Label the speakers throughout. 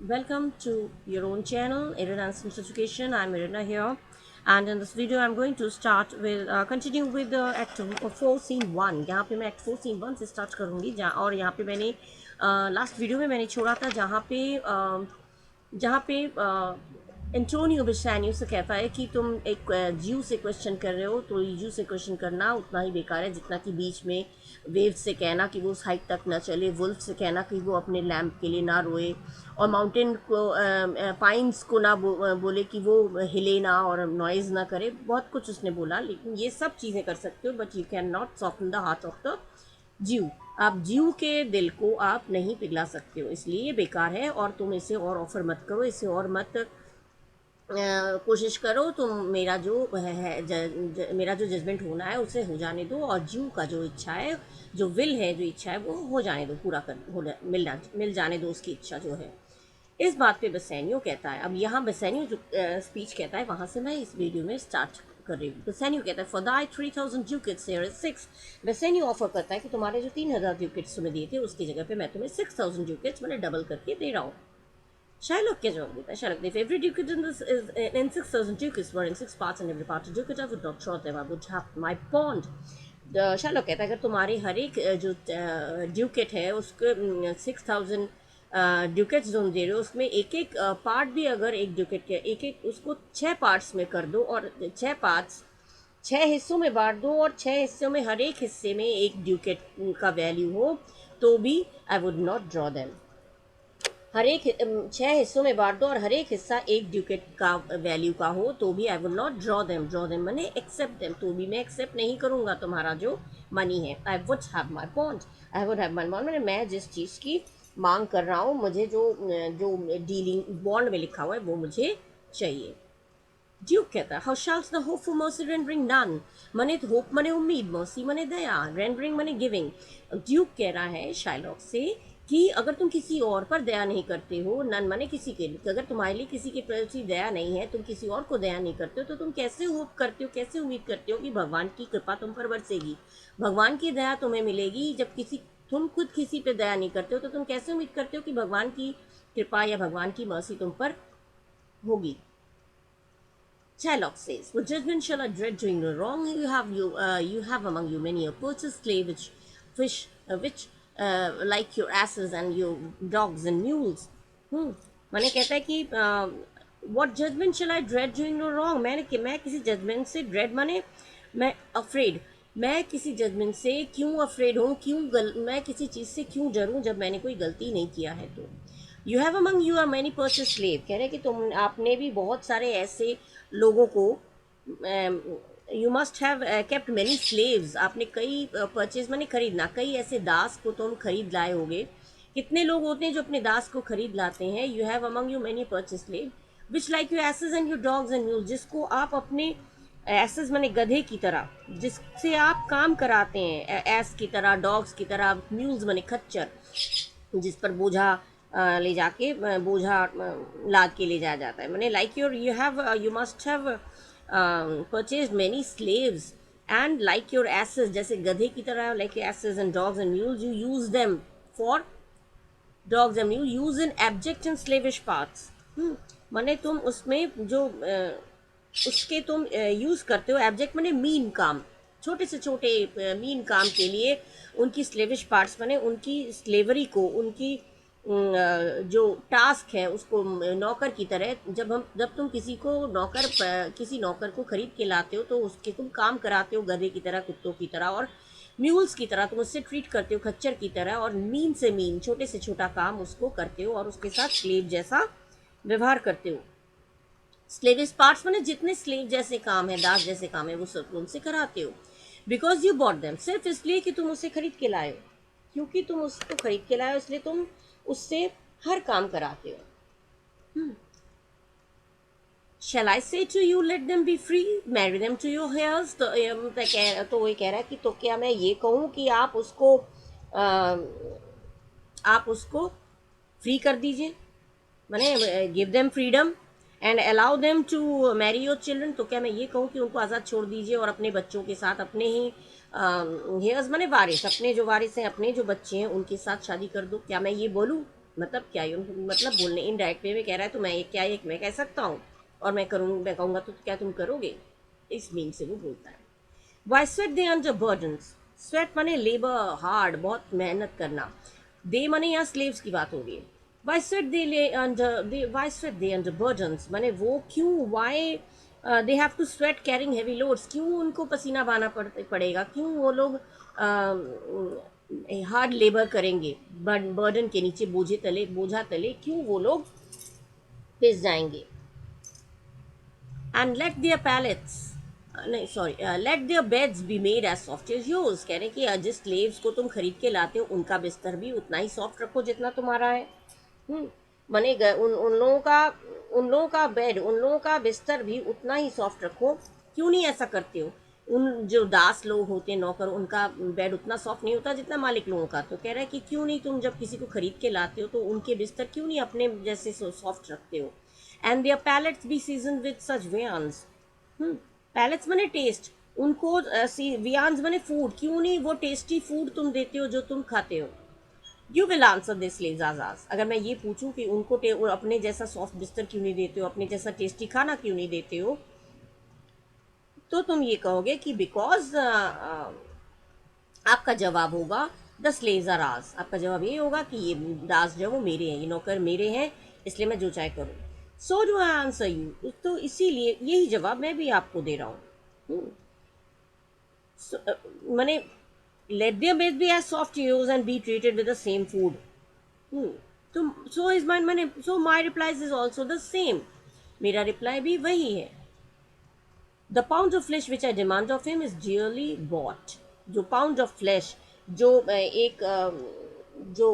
Speaker 1: Welcome to your own channel, Irina Sims Education. I'm Irina here, and in this video, I'm going to start with continue with the Act 4 Scene 1. यहाँ पे मैं Act 4 Scene 1 से start करूँगी और यहाँ पे मैंने last video में मैंने छोड़ा था जहाँ पे एंटोनियो बिसानियो से कहता है कि तुम एक जीव से क्वेश्चन कर रहे हो, तो जीव से क्वेश्चन करना उतना ही बेकार है जितना कि बीच में वेव से कहना कि वो उस हाइट तक ना चले, वुल्फ से कहना कि वो अपने लैम्प के लिए ना रोए, और माउंटेन को पाइन्स को ना बोले कि वो हिले ना और नॉइज़ ना करे। बहुत कुछ उसने बोला, लेकिन ये सब चीज़ें कर सकते हो, but you can not soften the heart of the जीव। आप जीव के दिल को आप नहीं पिघला सकते हो, इसलिए ये बेकार है और तुम इसे और ऑफर मत करो, इसे और मत कोशिश करो। तुम मेरा जो मेरा जो जजमेंट होना है उसे हो जाने दो, और जीव का जो इच्छा है, जो विल है, जो इच्छा है, वो हो जाने दो, पूरा कर मिल जाने दो उसकी इच्छा जो है। इस बात पे बेसेनियो कहता है, अब यहाँ बेसेनियो जो स्पीच कहता है वहाँ से मैं इस वीडियो में स्टार्ट कर रही हूँ। बेसेनियो कहता है, for thy 3000 ducats here is 6। Bassanio offer करता है कि तुम्हारे जो 3000 ड्यूकेट्स तुम्हें दिए थे उसकी जगह पे मैं तुम्हें 6000 ड्यूकेट्स मैंने डबल करके दे रहा हूँ। Shylock क्या जवाब देता है? Shylock, if every ducat in this is in 6,000 ducats were in 6 parts and every part a ducat, I would not draw them. I would have my bond. Sherlock कहता है अगर तुम्हारे हर एक जो ड्यूकेट है उसके 6,000 ड्यूकेट्स जो दे रहे हो उसमें एक एक पार्ट भी, अगर एक ड्यूकेट के एक एक उसको 6 पार्ट्स में कर दो और 6 पार्ट्स 6 हिस्सों में बांट दो और 6 हिस्सों में हर एक हिस्से में एक ड्यूकेट का वैल्यू हो, तो भी I would not draw them. हर एक 6 हिस्सों में बांट दो और हर एक हिस्सा एक ड्यूकेट का वैल्यू का हो, तो भी I would not draw them मैंने एक्सेप्ट देम, तो भी मैं एक्सेप्ट नहीं करूंगा तुम्हारा जो मनी है। I would have my bond, I would have my bond मैंने मैं जिस चीज़ की मांग कर रहा हूँ, मुझे जो डीलिंग बॉन्ड में लिखा हुआ है वो मुझे चाहिए। ड्यूक कहता है, how shalt the hope for mercy rendering none. मने होप मने उम्मीद, मर्सी मने दया, रेंडरिंग मने गिविंग। ड्यूक कह रहा है शाइलॉक से कि अगर तुम किसी और पर दया नहीं करते हो, नन मने किसी के लिए, अगर तुम्हारे लिए किसी के प्रति दया नहीं है, तुम किसी और को दया नहीं करते हो, तो तुम कैसे होप करते हो, कैसे उम्मीद करते हो कि भगवान की कृपा तुम पर बरसेगी, भगवान की दया तुम्हें मिलेगी। जब तुम खुद किसी पे दया नहीं करते हो, तो तुम कैसे उम्मीद करते हो कि भगवान की कृपा या भगवान की मर्सी तुम पर होगी। Shylock says, "What judgment shall I dread doing no wrong? You have among you many a purchased slave which like your asses and your dogs and mules." मैंने कहता है कि what judgment shall I dread doing no wrong? मैं किसी judgement से dread माने मैं afraid, मैं किसी जजमेंट से क्यों अफ्रेड हूँ, मैं किसी चीज़ से क्यों डरूँ जब मैंने कोई गलती नहीं किया है। तो you have among you are many purchase slave, कह रहे हैं कि आपने भी बहुत सारे ऐसे लोगों को, you must have kept many slaves, आपने कई परचेज माने खरीदना, कई ऐसे दास को तुम खरीद लाए होगे। कितने लोग होते हैं जो अपने दास को खरीद लाते हैं? You have among you many purchase slave which like you asses and you dogs and mules, जिसको आप अपने एसेस माने गधे की तरह, जिससे आप काम कराते हैं, एस की तरह, डॉग्स की तरह, म्यूल्स माने खच्चर, जिस पर बोझा ले जाके बोझा लाद के ले जाया जाता है। मैंने like you must have purchase many slaves and like your asses, जैसे गधे की तरह, like asses and dogs and mules, you use them for dogs and mule use in abject and slavish parts. मैंने तुम उसमें जो उसके तुम यूज़ करते हो, एब्जेक्ट मैंने मीन काम, छोटे से छोटे मीन काम के लिए उनकी स्लेविश पार्ट्स मैंने उनकी स्लेवरी को, उनकी जो टास्क है उसको नौकर की तरह, जब तुम किसी नौकर को खरीद के लाते हो तो उसके तुम काम कराते हो गधे की तरह, कुत्तों की तरह और म्यूल्स की तरह, तुम उससे ट्रीट करते हो खच्चर की तरह, और मीन से मीन, छोटे से छोटा काम उसको करते हो और उसके साथ स्लेव जैसा व्यवहार करते हो। स्लेविश पार्ट्स मैंने जितने स्लेव जैसे काम है, दास जैसे काम है, वो सब उनसे कराते हो। बिकॉज यू बॉट देम, सिर्फ इसलिए कि तुम उसे खरीद के लाए हो, क्योंकि तुम उसको खरीद के लाए हो इसलिए तुम उससे हर काम कराते हो। Shall I say to you, let them be free, marry them to your heirs? तो वो कह रहा है कि तो क्या मैं ये कहूँ कि आप उसको फ्री कर दीजिए, मैंने give them freedom and allow them to marry your children, तो क्या मैं ये कहूँ कि उनको आज़ाद छोड़ दीजिए और अपने बच्चों के साथ, अपने ही हेयर्स मैंने वारिस, अपने जो वारिस हैं, अपने जो बच्चे हैं उनके साथ शादी कर दो? क्या मैं ये बोलूँ? मतलब क्या ये मतलब बोलने इनडायरेक्ट वे में कह रहा है तो मैं ये क्या ये मैं कह सकता हूँ और मैं कहूँगा तो क्या तुम करोगे, इस मीन से वो बोलता है। Y sweat they under burdens, sweat माने लेबर हार्ड, बहुत मेहनत करना, दे माने यहाँ स्लेव्स की बात हो रही है। Y sweat they lay under they why sweat they under burdens माने वो क्यों, why they have to sweat carrying heavy loads, क्यों उनको पसीना बहाना पड़ेगा, क्यों वो लोग हार्ड लेबर करेंगे, बर्डन के नीचे बोझा तले क्यों वो लोग पिस जाएंगे। एंड लेट देयर पैलेट्स नहीं sorry let their beds be made as soft as yours, कह रहे हैं कि जिस स्लेव्स को तुम खरीद के लाते हो उनका बिस्तर भी उतना ही सॉफ्ट रखो जितना तुम्हारा है। हम्म मने उन लोगों का बेड, उन लोगों का बिस्तर भी उतना ही सॉफ्ट रखो, क्यों नहीं ऐसा करते हो। उन जो दास लोग होते हैं नौकर, उनका बेड उतना सॉफ्ट नहीं होता जितना मालिक लोगों का, तो कह रहा है कि क्यों नहीं तुम जब किसी को खरीद के लाते हो तो उनके बिस्तर क्यों नहीं अपने जैसे सॉफ्ट रखते हो। And their palates be season with such viands, palates बने टेस्ट, उनको वियांस बने फूड, क्यों नहीं वो टेस्टी फूड तुम देते हो जो तुम खाते हो। यू विल आंसर दिस लेजाजाज, अगर मैं ये पूछूं कि उनको अपने जैसा सॉफ्ट बिस्तर क्यों नहीं देते हो, अपने जैसा टेस्टी खाना क्यों नहीं देते हो, तो तुम ये कहोगे कि बिकॉज आपका जवाब होगा द स्लेव्स आर आस, आपका जवाब ये होगा कि ये दास जो वो मेरे हैं, ये नौकर मेरे हैं, इसलिए मैं जो चाहे करूँ। So do I answer you, तो इसीलिए यही जवाब मैं भी आपको दे रहा हूँ। मैंने let their beds be as soft yours and be treated with the same food. Hmm. So is mine, so my replies is also the same. मेरा रिप्लाई भी वही है। The pound of flesh which I demand of him is dearly bought, जो pound of flesh जो जो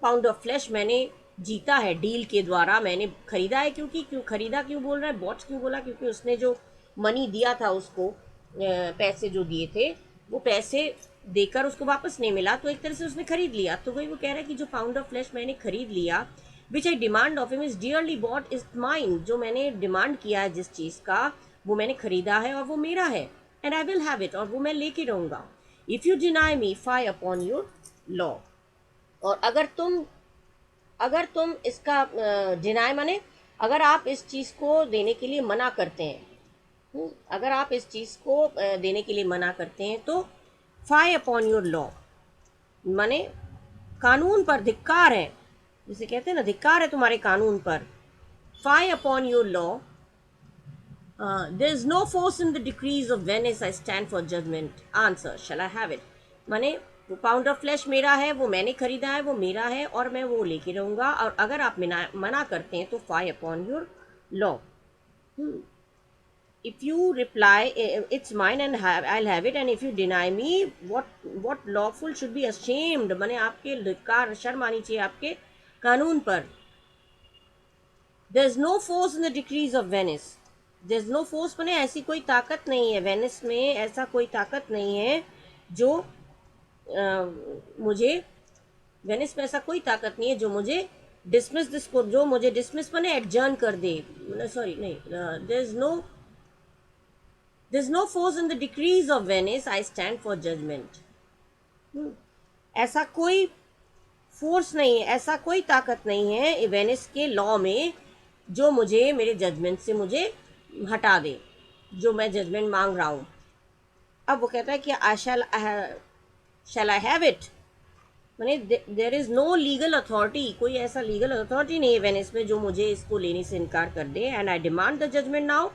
Speaker 1: pound of flash मैंने जीता है डील के द्वारा, मैंने खरीदा है, क्योंकि क्यों खरीदा क्यों बोल रहा है, बॉट क्यों बोला, क्योंकि उसने जो मनी दिया था उसको, पैसे जो दिए थे वो पैसे देकर उसको वापस नहीं मिला, तो एक तरह से उसने खरीद लिया। तो वही वो कह रहा है कि जो पाउंड ऑफ फ्लैश मैंने खरीद लिया, which I demand of him is dearly bought is mine, जो मैंने डिमांड किया है जिस चीज़ का वो मैंने खरीदा है और वो मेरा है। And I will have it, और वो मैं लेके रहूँगा। If you deny me fie upon your law, और अगर तुम इसका डिनाई माने अगर आप इस चीज़ को देने के लिए मना करते हैं, अगर आप इस चीज़ को देने के लिए मना करते हैं तो फाई अपॉन योर लॉ माने कानून पर धिक्कार है, जिसे कहते हैं ना धिक्कार है तुम्हारे कानून पर। Fie upon your law, there is no force in the decrees of Venice, I stand for judgment, answer shall I have it, माने वो पाउंड ऑफ फ्लैश मेरा है, वो मैंने खरीदा है, वो मेरा है और मैं वो लेके रहूँगा, और अगर आप मना करते हैं तो fie upon your law. If you reply it's mine and I'll have it, and if you deny me, what lawful should be ashamed, माने आपके धिक्कार शर्म आनी चाहिए आपके कानून पर। there is no force in the decrees of Venice, there is no force माने ऐसी कोई ताकत नहीं है, वेनिस में ऐसा कोई ताकत नहीं है जो मुझे, वेनिस में ऐसा कोई ताकत नहीं है जो मुझे जो मुझे डिसमिस माने एडजर्न कर दे, सॉरी नहीं, There's no force in the decrees of Venice, I stand for judgment. ऐसा कोई फोर्स नहीं है, ऐसा कोई ताकत नहीं है वेनिस के लॉ में जो मुझे मेरे जजमेंट से मुझे हटा दे, जो मैं जजमेंट मांग रहा हूँ। अब वो कहता है कि आई शैल आई हैव इट, मैंने there is no legal authority, कोई ऐसा लीगल अथॉरिटी नहीं है वेनिस में जो मुझे इसको लेने से इनकार कर दे। And I demand the judgement now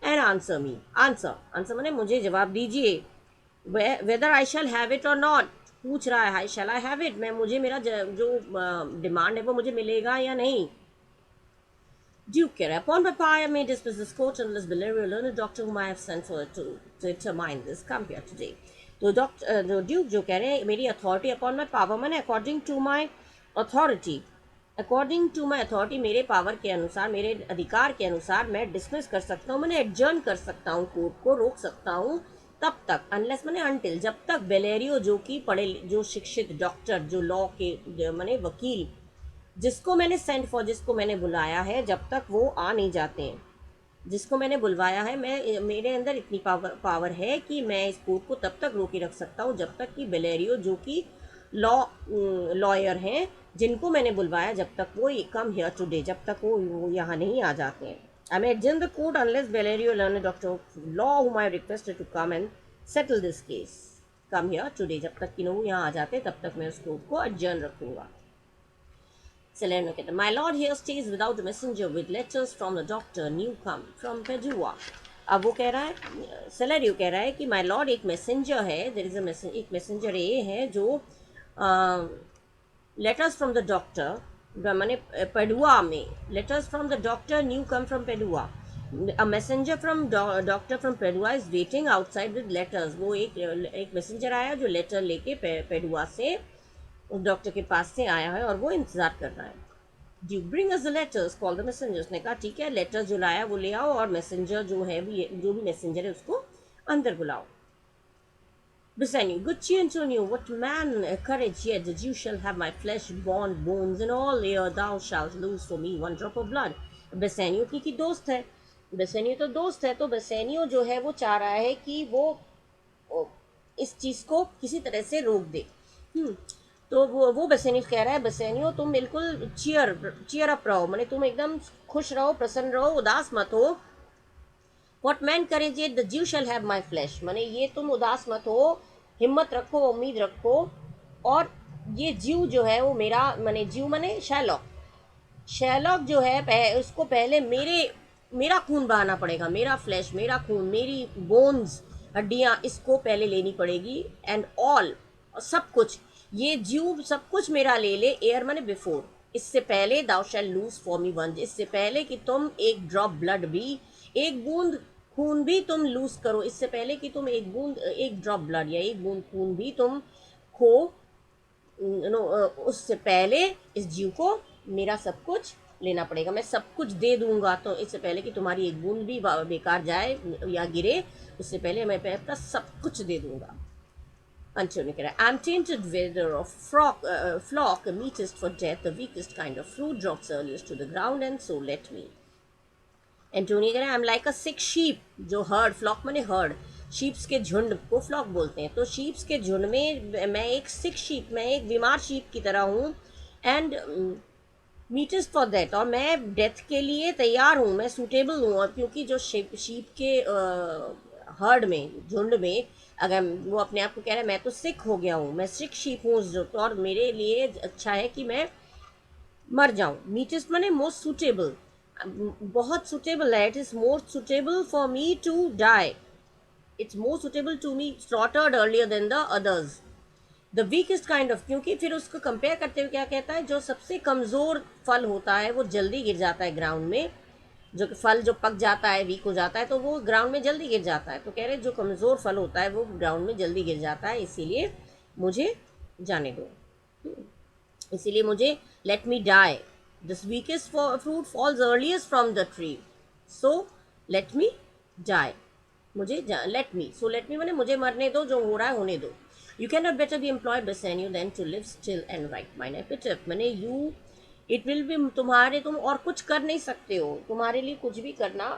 Speaker 1: and answer me, answer मैंने मुझे जवाब दीजिए, whether I shall have it or not, पूछ रहा है शैल आई हैव इट, मैं मुझे मेरा जो डिमांड है वो मुझे मिलेगा या नहीं। ड्यूक कह रहा है upon my power I may dismiss this court unless Valerio learned doctor whom I have sent for to determine this come here today। तो ड्यूक जो कह रहे हैं मेरी अथॉरिटी अपॉन माई पावर मैंने according to my authority, according to my authority मेरे power के अनुसार, मेरे अधिकार के अनुसार मैं डिसमिस कर सकता हूँ, मैंने एडजर्न कर सकता हूँ, कोर्ट को रोक सकता हूँ तब तक, अनलेस मैंने अनटिल, जब तक वेलेरियो जो कि जो शिक्षित डॉक्टर, जो लॉ के मैंने वकील, जिसको मैंने सेंड फॉर, जिसको मैंने बुलाया है, जब तक वो आ नहीं जाते हैं, जिसको मैंने बुलवाया है, मैं मेरे अंदर इतनी पावर है कि मैं इस कोर्ट को तब तक रोके रख सकता हूँ जब तक कि वेलेरियो जो कि लॉयर हैं जिनको मैंने बुलवाया जब तक वो कम हियर टुडे, जब तक वो यहाँ नहीं आ जाते हैं. आई मे adjourn the court unless Valerio learned doctor of law whom I requested to come and settle this case come here today. जब तक कि वो यहाँ आ जाते तब तक मैं उस कोर्ट को adjourn रखूँगा. Salerno कहता, my lord here stays without a messenger with letters from the doctor new come from Padua. अब वो कह रहा है, सेलेरियो कह रहा है कि माई लॉर्ड एक मैसेंजर है, देयर इज अ एक मैसेंजर ये है जो लेटर्स फ्रॉम द डॉक्टर, मैंने पेडुआ में, letters from the doctor new come from Padua, a messenger from doctor from Padua is waiting outside with letters. वो एक मैसेंजर आया जो लेटर लेके पेडुआ से उस डॉक्टर के पास से आया है और वो इंतज़ार कर रहा है. Due bring us the letters call the messengers. ने कहा ठीक है, लेटर जो लाया वो ले आओ और मैसेंजर जो है जो भी मैसेंजर है उसको अंदर बुलाओ. Bassanio, good cheer, Antonio, what man courage yet, that you shall have my flesh, bones, and all, ere thou shalt lose for me one drop of blood. Bassanio की दोस्त है, बेसेनियो तो दोस्त है, तो बेसेनियो जो है वो चाह रहा है कि वो इस चीज़ को किसी तरह से रोक दे. तो वो बेसेनियो कह रहा है, बेसेनियो तुम बिल्कुल चीयर अप रहो, माने तुम एकदम खुश रहो, प्रसन्न रहो, उदास मत हो. What man courage yet, the Jew shall have my flesh. माने ये तुम उदास मत हो, हिम्मत रखो, उम्मीद रखो, और ये जीव जो है वो मेरा, माने जीव माने शैलॉक जो है उसको पहले मेरा खून बहाना पड़ेगा, मेरा फ्लैश, मेरा खून, मेरी बोन्स, हड्डियाँ, इसको पहले लेनी पड़ेगी. एंड ऑल, सब कुछ, ये जीव सब कुछ मेरा ले ले, एयर माने बिफोर, इससे पहले दाउ शैल लूज फॉर मी वन, इससे पहले कि तुम एक ड्रॉप ब्लड भी, एक बूंद खून भी तुम लूज करो, इससे पहले कि तुम एक ड्रॉप ब्लड या एक बूंद खून भी तुम खो, उससे पहले इस जीव को मेरा सब कुछ लेना पड़ेगा, मैं सब कुछ दे दूंगा. तो इससे पहले कि तुम्हारी एक बूंद भी बेकार जाए या गिरे, उससे पहले मैं अपना सब कुछ दे दूंगा. Antonio कह रहा है, I'm tainted whether of flock, meetest for death, the weakest kind of fruit drops earliest to the ground, and so let me. Antonio कह रहा है, I am like a sick sheep, जो हर्ड, फ्लॉक माने heard, sheeps के झुंड को flock बोलते हैं, तो शीप्स के झुंड में मैं एक सिक शीप, मैं एक बीमार शीप की तरह हूँ. And meat is for that, और मैं डेथ के लिए तैयार हूँ, मैं सूटेबल हूँ. और क्योंकि जो शीप के हर्ड में, झुंड में, अगर वो अपने आप को कह रहा है मैं तो सिक हो गया हूँ, मैं सिक शीप हूँ, तो और मेरे लिए अच्छा है कि मैं मर जाऊँ. मीटेस्ट माने मोस्ट सूटेबल, बहुत सुटेबल है. It is more suitable for me to die, it's more suitable to me slaughtered earlier than the others. The weakest kind of, क्योंकि फिर उसको कंपेयर करते हुए क्या कहता है, जो सबसे कमज़ोर फल होता है वो जल्दी गिर जाता है ग्राउंड में, जो फल जो पक जाता है, वीक हो जाता है, तो वो ग्राउंड में जल्दी गिर जाता है. तो कह रहे जो कमज़ोर फल होता है वो ग्राउंड में जल्दी गिर जाता है, इसीलिए मुझे जाने दो, इसीलिए मुझे let me die. This weakest fruit falls earliest from the tree, so let me die. मुझे let me, so let me माने मुझे मरने दो, जो हो रहा है होने दो. You cannot better be employed Bassanio than to live still and write mine epitaph. माने you, it will be, तुम और कुछ कर नहीं सकते हो, तुम्हारे लिए कुछ भी करना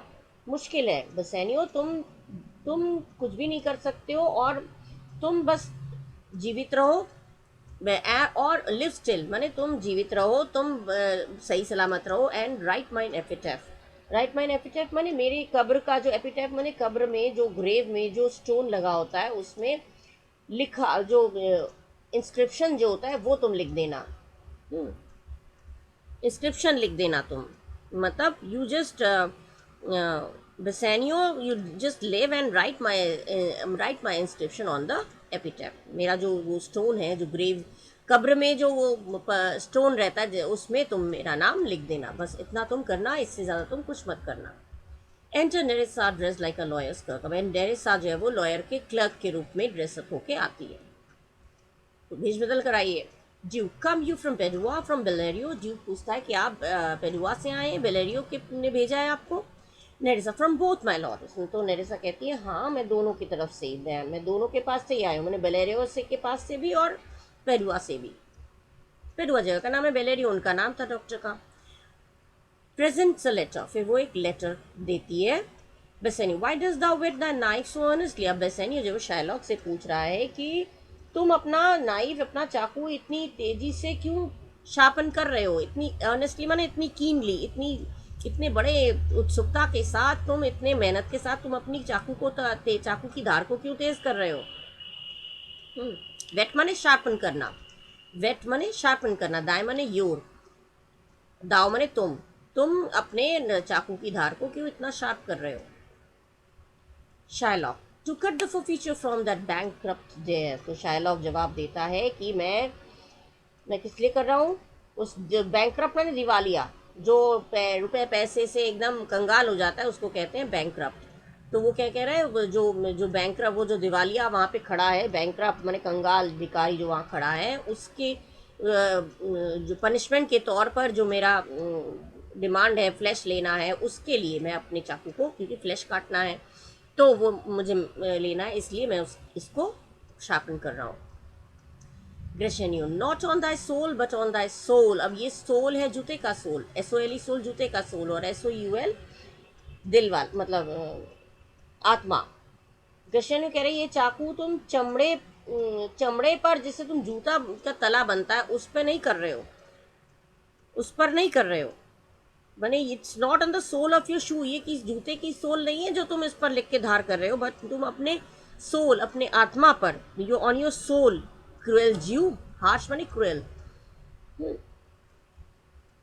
Speaker 1: मुश्किल है Bassanio, तुम कुछ भी नहीं कर सकते हो, और तुम बस जीवित रहो, और लिव स्टिल माने तुम जीवित रहो, तुम सही सलामत रहो. And write mine epitaph, write mine epitaph माने मेरी कब्र का जो एपिटैफ माने कब्र में जो ग्रेव में जो स्टोन लगा होता है उसमें लिखा जो इंस्क्रिप्शन जो होता है वो तुम लिख देना, इंस्क्रिप्शन लिख देना तुम, मतलब you just Bassanio, you just live and write my inscription on the epitaph. मेरा जो वो स्टोन है, जो ग्रेव कब्र में जो वो स्टोन रहता है, उसमें तुम मेरा नाम लिख देना, बस इतना तुम करना, इससे ज़्यादा तुम कुछ मत करना. Enter Nerissa dress like a lawyer's clerk. अब नेरेसा जो है वो लॉयर के क्लर्क के रूप में ड्रेसअप होके आती है. तो भेज बदल कर आइए. Duke come you from Padua from Bellario. Duke पूछता है कि आप पेडुआ से आए हैं, बेलेरियो के ने भेजा है आपको. नेरेसा फ्रॉम बोथ माई लॉर्ड. तो नेरेसा कहती है हाँ मैं दोनों की तरफ से, मैं दोनों के पास से ही आई हूँ, मैंने बेलेरियो से के पास से भी और पेडुआ से भी. पेडुआ जगह का नाम है, बेलेरियो उनका नाम था डॉक्टर का. प्रेजेंट्स अ लेटर, फिर वो एक लेटर देती है. Bassanio, why does thou whet the knife so earnestly. अब बेसेनियो जो शायलॉक से पूछ रहा है कि तुम अपना नाइफ, अपना चाकू इतनी तेजी से क्यों शार्पन कर रहे हो, इतनी अर्नेस्टली, माने इतनी कीनली, इतनी इतने बड़े उत्सुकता के साथ, तुम इतने मेहनत के साथ तुम अपनी चाकू को चाकू की धार को क्यों तेज कर रहे हो। वेट माने शार्पन करना, वेट माने शार्पन करना, दाय माने योर, दाव माने तुम अपने चाकू की धार को क्यों इतना शार्प कर रहे हो। Shylock, to cut the feature from that bankrupt there, तो शायलॉक जवाब देता है कि मैं किस लिए कर रहा हूँ, उस बैंकक्रप्ट मैंने दिवालिया, जो रुपए पैसे से एकदम कंगाल हो जाता है उसको कहते हैं बैंकक्रप्ट। तो वो क्या कह रहा है, जो जो बैंकक्रप्ट, वो जो दिवालिया वहाँ पे खड़ा है, बैंकक्रप्ट माने कंगाल भिखारी जो वहाँ खड़ा है, उसके जो पनिशमेंट के तौर पर जो मेरा डिमांड है फ्लैश लेना है, उसके लिए मैं अपने चाकू को, क्योंकि फ्लैश काटना है तो वो मुझे लेना है, इसलिए मैं इसको शार्पन कर रहा हूँ। Gratiano, not on thy sole but on thy soul. अब ये सोल है जूते का सोल, SOLE सोल जूते का सोल, और SOUL दिल वाल, मतलब आत्मा। ग्रेशेन्यू कह रहे ये चाकू तुम चमड़े पर, जिससे तुम जूता का तला बनता है, उस पर नहीं कर रहे हो, उस पर नहीं कर रहे हो, माने it's not on the sole of your shoe, ये कि जूते की सोल नहीं है जो तुम इस पर लिख के धार कर रहे हो, बट तुम अपने सोल, अपने आत्मा पर, you on your soul, cruel Jew, harsh माने क्रुएल।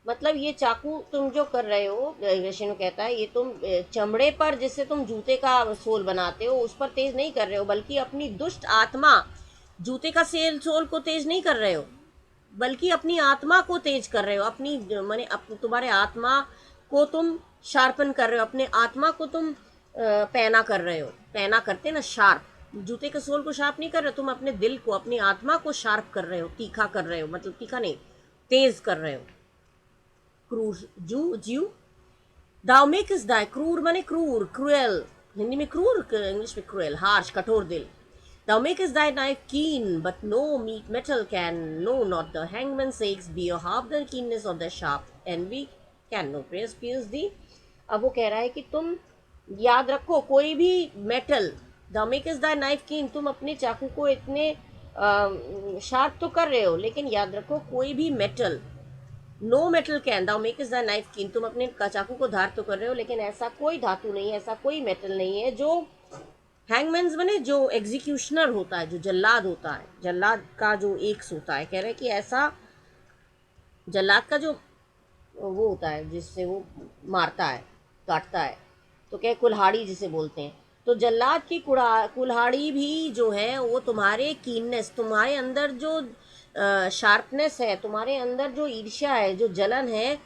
Speaker 1: मतलब ये चाकू तुम जो कर रहे हो, विष्णु कहता है, ये तुम चमड़े पर जिससे तुम जूते का सोल बनाते हो उस पर तेज नहीं कर रहे हो, बल्कि अपनी दुष्ट आत्मा, जूते का सोल को तेज नहीं कर रहे हो, बल्कि अपनी आत्मा को तेज कर रहे हो, अपनी माने तुम्हारे आत्मा को तुम शार्पन कर रहे हो, अपने आत्मा को तुम पैना कर रहे हो, पैना करते ना शार्प, जूते के सोल को शार्प नहीं कर रहे हो, तुम अपने दिल को, अपनी आत्मा को शार्प कर रहे हो, तीखा कर रहे हो, मतलब तीखा नहीं, तेज कर रहे हो। क्रूर ज्यू, दाउ मेकस दाई, क्रूर माने क्रूर, क्रूएल, हिंदी में क्रूर, इंग्लिश में क्रूएल, हार्श, कठोर दिल। Thou makest thy knife keen, but no metal can, no, not the hangman's axe, be or half the keenness of the sharp envy can no pierce thee. अब वो कह रहा है कि तुम याद रखो, कोई भी metal, thou makest thy knife keen, तुम अपने चाकू को इतने शार्प तो कर रहे हो, लेकिन याद रखो कोई भी metal, no metal can, thou make is the knife keen, तुम अपने चाकू को धार तो कर रहे हो, लेकिन ऐसा कोई धातु नहीं है, ऐसा कोई मेटल नहीं है जो हैंगमैन्स बने, जो एग्जीक्यूशनर होता है, जो जल्लाद होता है, जल्लाद का जो एक्स होता है, कह रहे हैं कि ऐसा जल्लाद का जो वो होता है जिससे वो मारता है, काटता है, तो क्या कुल्हाड़ी जिसे बोलते हैं, तो जल्लाद की कुल्हाड़ी भी जो है वो तुम्हारे कीननेस, तुम्हारे अंदर जो शार्पनेस है, तुम्हारे अंदर जो ईर्ष्या है, जो जलन है,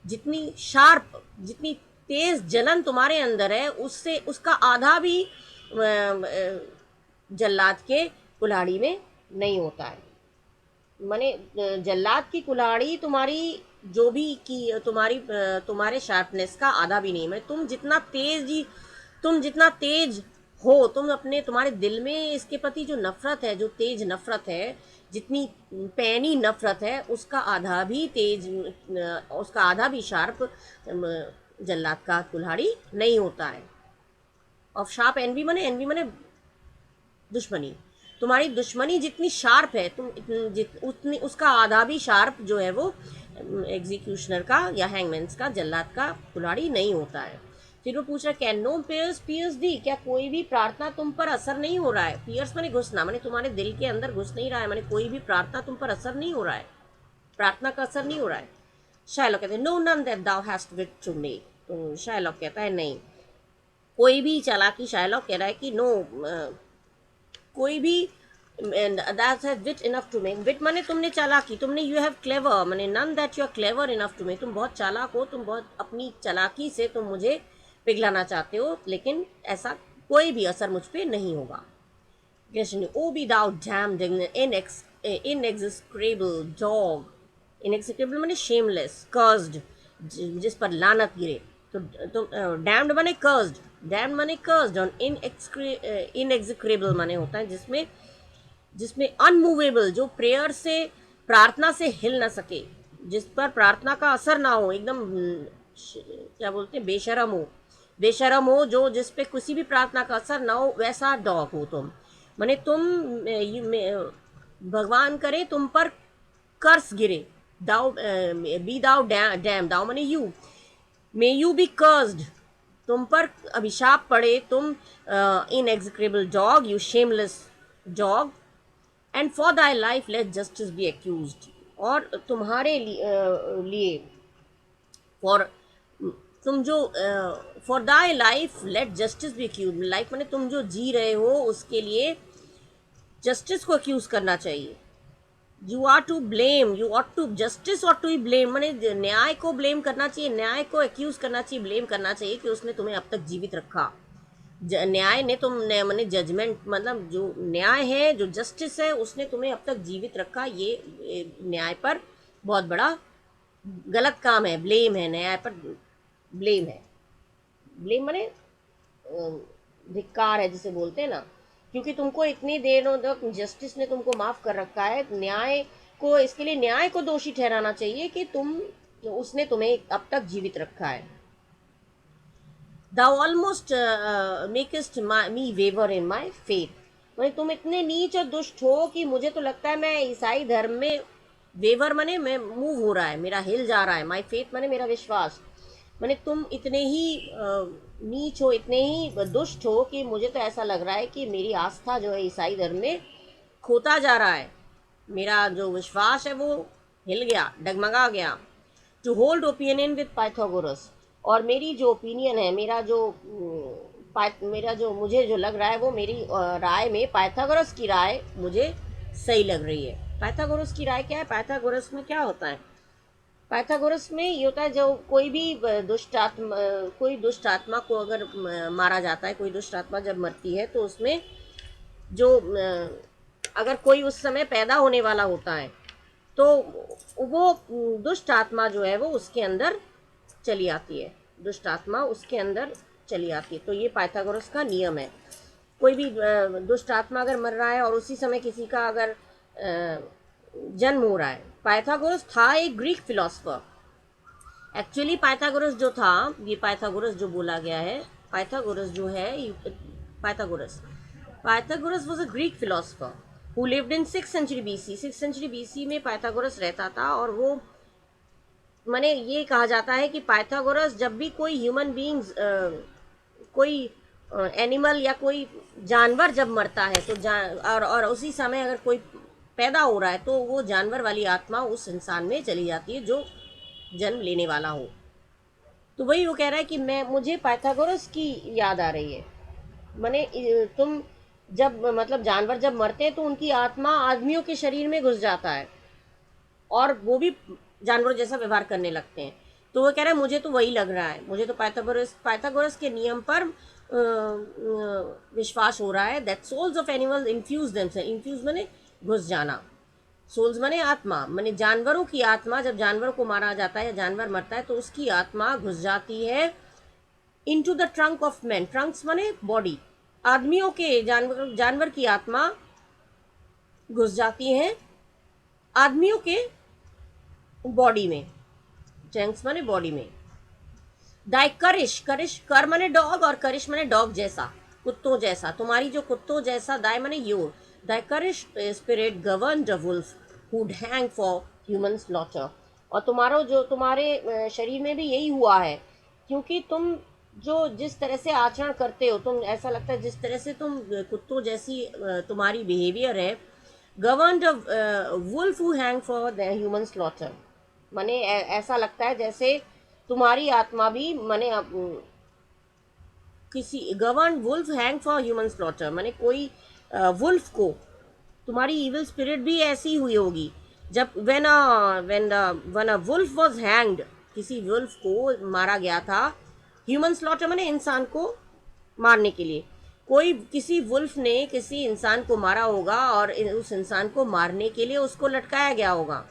Speaker 1: जितनी शार्प, जितनी तेज जलन तुम्हारे अंदर है, उससे उसका आधा भी जल्लाद के कुल्हाड़ी में नहीं होता है। माने जल्लाद की कुल्हाड़ी तुम्हारी जो भी की तुम्हारे शार्पनेस का आधा भी नहीं है। तुम जितना तेज हो, तुम अपने तुम्हारे दिल में इसके प्रति जो नफरत है, जो तेज नफरत है, जितनी पैनी नफरत है, उसका आधा भी शार्प जल्लाद का कुल्हाड़ी नहीं होता है। ऑफ शार्प एनवी माने दुश्मनी, तुम्हारी दुश्मनी जितनी शार्प है, उतनी उसका आधा भी शार्प जो है वो एग्जीक्यूशनर का या हैंगमैन्स का, जल्लाद का कुल्हाड़ी नहीं होता है। फिर वो पूछ रहा है, कैन नो पियर्स दी, क्या कोई भी प्रार्थना तुम पर असर नहीं हो रहा है। पियर्स माने घुसना, माने तुम्हारे दिल के अंदर घुस नहीं रहा है, माने कोई भी प्रार्थना तुम पर असर नहीं हो रहा है, प्रार्थना का असर नहीं हो रहा है। शायलॉक कहते हैं, no none that thou hast wit to make, तो शायलॉक कहता है नहीं, कोई भी चालाकी, शायलॉक कह रहा है कि नो, कोई भी that has wit enough to make, wit माने तुमने चालाकी, तुमने you have clever, माने none that you are clever enough to make, तुम बहुत चालाक हो, तुम बहुत अपनी चालाकी से तुम मुझे पिघलाना चाहते हो, लेकिन ऐसा कोई भी असर मुझ पे नहीं होगा। ओ बी दाउ डैम्ड inexecrable dog, inexecrable माने shameless, cursed, जिस पर लानत गिरे, तो डैम्ड माने कर्स्ड, डैम्ड माने कर्स्ड, और इनएग्जिक्रेबल माने होता है जिसमें अनमूवेबल, जो प्रेयर से, प्रार्थना से हिल ना सके, जिस पर प्रार्थना का असर ना हो, एकदम क्या बोलते हैं, बेशरम हो, जो जिस पे किसी भी प्रार्थना का असर ना हो, वैसा डॉग हो तुम। माने तुम भगवान करे तुम पर कर्स गिरे, दाउ बी दाउ डैम, दाउ माने you, may you be cursed, तुम पर अभिशाप पड़े, तुम inexecrable dog, you shameless dog, and for thy life let justice be accused, और तुम्हारे लिए फॉर, तुम जो for thy life let justice be accuse, life मैंने तुम जो जी रहे हो उसके लिए जस्टिस को एक्यूज करना चाहिए। You are to blame, you ought to, justice ought to be blame, मैंने न्याय को ब्लेम करना चाहिए, न्याय को एक्यूज करना चाहिए, ब्लेम करना चाहिए कि उसने तुम्हें अब तक जीवित रखा। न्याय ने मैंने जजमेंट, मतलब जो न्याय है, जो जस्टिस है, उसने तुम्हें अब तक जीवित रखा, ये न्याय पर बहुत बड़ा गलत काम है, ब्लेम है, न्याय पर ब्लेम है। ब्लेम माने धिक्कार है जिसे बोलते हैं ना, क्योंकि तुमको इतनी देर तक जस्टिस ने तुमको माफ कर रखा है, न्याय को, इसके लिए न्याय को दोषी ठहराना चाहिए कि उसने तुम्हें अब तक जीवित रखा है। Thou almost makest me waver in my faith, मतलब तुम इतने नीच और दुष्ट हो कि मुझे तो लगता है मैं ईसाई धर्म में, वेवर मने मैं मूव हो रहा है, मेरा हिल जा रहा है, माई फेथ मने मेरा विश्वास, मैंने तुम इतने ही नीच हो, इतने ही दुष्ट हो कि मुझे तो ऐसा लग रहा है कि मेरी आस्था जो है ईसाई धर्म में खोता जा रहा है, मेरा जो विश्वास है वो हिल गया, डगमगा गया। To hold opinion with Pythagoras, और मेरी जो ओपिनियन है, मेरा जो मुझे जो लग रहा है वो मेरी राय में पाइथागोरस की राय मुझे सही लग रही है। पाइथागोरस की राय क्या है? पाइथागोरस में क्या होता है? पाइथागोरस में ये होता है, जो कोई दुष्ट आत्मा को अगर मारा जाता है, कोई दुष्ट आत्मा जब मरती है तो उसमें जो अगर कोई उस समय पैदा होने वाला होता है तो वो दुष्ट आत्मा जो है वो उसके अंदर चली आती है, दुष्ट आत्मा उसके अंदर चली आती है। तो ये पाइथागोरस का नियम है। कोई भी दुष्ट आत्मा अगर मर रहा है और उसी समय किसी का अगर जन्म हो रहा है, पाइथागोरस था एक ग्रीक फिलोसफर। एक्चुअली पाइथागोरस जो था, ये पाइथागोरस जो बोला गया है, पाइथागोरस जो है, Pythagoras Pythagoras was a Greek philosopher who lived in 6th century BC। 6th century BC में पाइथागोरस रहता था, और वो, माने ये कहा जाता है कि पाइथागोरस जब भी कोई ह्यूमन बींग्स, कोई एनिमल या कोई जानवर जब मरता है तो और उसी समय अगर कोई पैदा हो रहा है तो वो जानवर वाली आत्मा उस इंसान में चली जाती है जो जन्म लेने वाला हो। तो वही वो कह रहा है कि मुझे पाइथागोरस की याद आ रही है। माने तुम जब, मतलब जानवर जब मरते हैं तो उनकी आत्मा आदमियों के शरीर में घुस जाता है और वो भी जानवरों जैसा व्यवहार करने लगते हैं। तो वो कह रहा है मुझे तो वही लग रहा है, मुझे तो पाइथागोरस के नियम पर विश्वास हो रहा है, that souls of animals infuse themselves, infuse माने घुस जाना, सोल्स माने आत्मा, माने जानवरों की आत्मा, जब जानवर को मारा जाता है या जानवर मरता है तो उसकी आत्मा घुस जाती है into the trunk of man, Trunks माने बॉडी, आदमियों के, जानवर की आत्मा घुस जाती है आदमियों के बॉडी में, ट्रंक्स माने बॉडी में। दाई करिश, करिश कर माने डॉग और करिश माने डॉग जैसा, कुत्तों जैसा, तुम्हारी जो कुत्तों जैसा, दाई माने your, thy currish spirit govern the wolf hood hang for human slaughter, और तुम्हारे शरीर में भी यही हुआ है, क्योंकि तुम जो जिस तरह से आचरण करते हो, तुम ऐसा लगता है जिस तरह से तुम कुत्तों जैसी तुम्हारी बिहेवियर है, govern the wolf who hang for the human slaughter, माने ऐसा लगता है जैसे तुम्हारी आत्मा भी, माने किसी, govern wolf hang for human slaughter, माने कोई वुल्फ को, तुम्हारी इविल स्पिरिट भी ऐसी हुई होगी जब when a wolf was hanged, किसी वुल्फ को मारा गया था, ह्यूमन स्लॉटर माने इंसान को मारने के लिए, कोई किसी वुल्फ ने किसी इंसान को मारा होगा और उस इंसान को मारने के लिए उसको लटकाया गया होगा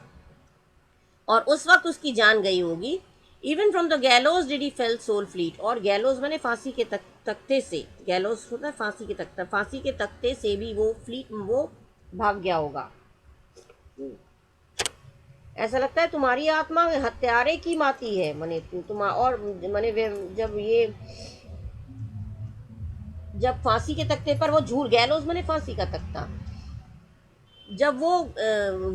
Speaker 1: और उस वक्त उसकी जान गई होगी। Even from the gallows did he fell soul fleet, और गैलोज मैंने फांसी के तख्ते से, गैलोज होता है फांसी के तख्ता, फांसी के तख्ते से भी वो भाग गया होगा। ऐसा लगता है तुम्हारी आत्मा हत्यारे की माती है, माने तुम, और माने जब फांसी के तख्ते पर वो झूल, गैलोज माने फांसी का तख्ता, जब वो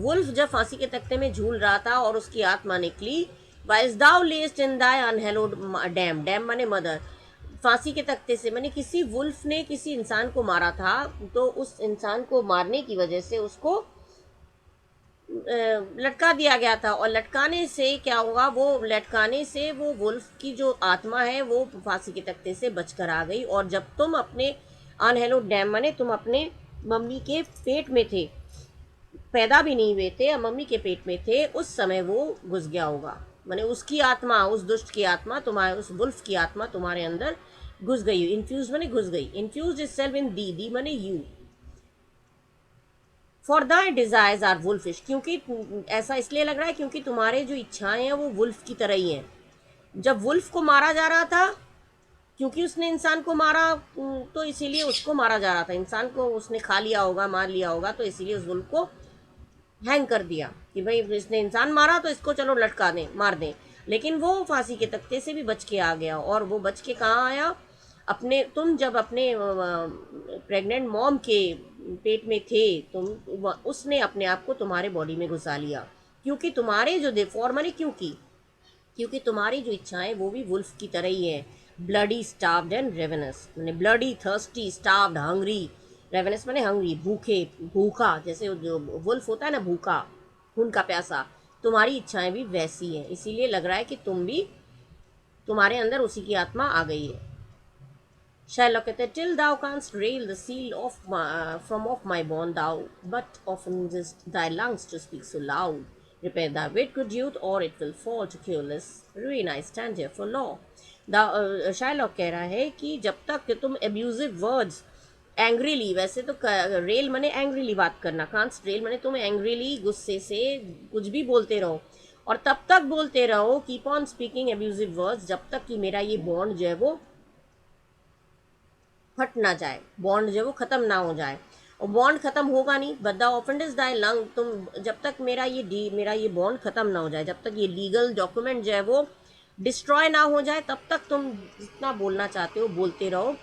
Speaker 1: वुल्फ जब फांसी के तख्ते में झूल रहा था और उसकी आत्मा निकली, वाइस दाउ लेस्ट इन दाई अनहेलोड डैम, डैम माने मदर, फांसी के तख्ते से माने किसी वुल्फ ने किसी इंसान को मारा था, तो उस इंसान को मारने की वजह से उसको लटका दिया गया था, और लटकाने से क्या हुआ, वो लटकाने से वो वुल्फ की जो आत्मा है वो फांसी के तख्ते से बचकर आ गई। और जब तुम अपने अनहेलो डैम माने तुम अपने मम्मी के पेट में थे, पैदा भी नहीं हुए थे, मम्मी के पेट में थे, उस समय वो घुस गया होगा, माने उसकी आत्मा, उस दुष्ट की आत्मा तुम्हारे, उस वुल्फ की आत्मा तुम्हारे अंदर घुस गई। इन्फ्यूज माने घुस गई, infuse is self in thee माने you. For thy desires are wolfish, क्योंकि ऐसा इसलिए लग रहा है क्योंकि तुम्हारे जो इच्छाएं हैं वो वुल्फ की तरह ही हैं। जब वुल्फ को मारा जा रहा था, क्योंकि उसने इंसान को मारा, तो इसीलिए उसको मारा जा रहा था, इंसान को उसने खा लिया होगा, मार लिया होगा, तो इसीलिए उस वुल्फ को हैंग कर दिया कि भाई इसने इंसान मारा तो इसको चलो लटका दें, मार दें। लेकिन वो फांसी के तख्ते से भी बच के आ गया, और वो बच के कहाँ आया, अपने, तुम जब अपने प्रेग्नेंट मॉम के पेट में थे, उसने अपने आप को तुम्हारे बॉडी में घुसा लिया, क्योंकि तुम्हारे जो फॉर माने क्योंकि तुम्हारी जो इच्छाएं वो भी वुल्फ की तरह ही है, ब्लडी स्टार्व्ड एंड रेवेनस, मैंने bloody thirsty starved hungry, ravenous मैंने हंग्री भूखे, भूखा, जैसे जो वुल्फ होता है ना भूखा, खून का प्यासा, तुम्हारी इच्छाएं भी वैसी हैं, इसीलिए लग रहा है कि तुम भी, तुम्हारे अंदर उसी की आत्मा आ गई है। Shylock कहते till thou canst rail the seal of from off my bone thou but oftenest thy lungs to speak so loud. Repair thy wit, good youth, or it will fall to careless ruin. I stand here for law. Shylock कह रहा है कि जब तक कि तुम abusive words angrily, वैसे तो रेल मने एंग्रीली बात करना, कांस्ट रेल मने तुम एंग्रीली गुस्से से कुछ भी बोलते रहो, और तब तक बोलते रहो, keep on speaking abusive words, जब तक कि मेरा ये बॉन्ड जो है वो फट ना जाए, बॉन्ड जो है वो ख़त्म ना हो जाए। और बॉन्ड ख़त्म होगा नहीं, but the offenders Dai lung, तुम जब तक मेरा ये बॉन्ड ख़त्म ना हो जाए, जब तक ये लीगल डॉक्यूमेंट जो है वो डिस्ट्रॉय ना हो जाए, तब तक तुम जितना बोलना चाहते हो बोलते रहो।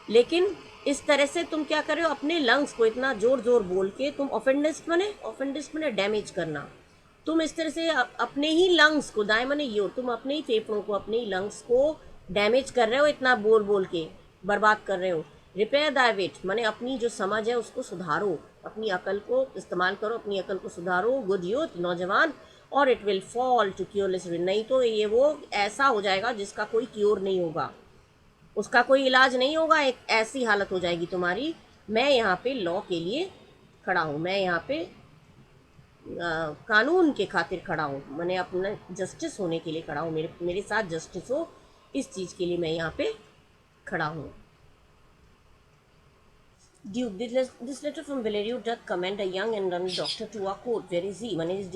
Speaker 1: लेकिन इस तरह से तुम क्या कर रहे हो, अपने लंग्स को इतना ज़ोर ज़ोर बोल के तुम ऑफेंडिस्ट मने डैमेज करना, तुम इस तरह से अपने ही लंग्स को, दाएं मने यो, तुम अपने ही फेफड़ों को, अपने ही लंग्स को डैमेज कर रहे हो, इतना बोल बोल के बर्बाद कर रहे हो। रिपेयर द विट माने अपनी जो समझ है उसको सुधारो, अपनी अकल को इस्तेमाल करो, अपनी अकल को सुधारो, गुड यूथ, नौजवान, और इट विल फॉल टू क्योरलेस, नहीं तो ये वो ऐसा हो जाएगा जिसका कोई क्योर नहीं होगा, उसका कोई इलाज नहीं होगा, एक ऐसी हालत हो जाएगी तुम्हारी। मैं यहाँ पे लॉ के लिए खड़ा हूँ, मैं यहाँ पे कानून के खातिर खड़ा हूँ, मैंने अपना जस्टिस होने के लिए खड़ा हूँ, मेरे मेरे साथ जस्टिस हो, इस चीज़ के लिए मैं यहाँ पे खड़ा हूँ। Duke, this letter from Valerio doth commend a young and learned doctor to our court. Where is he? मैंने इस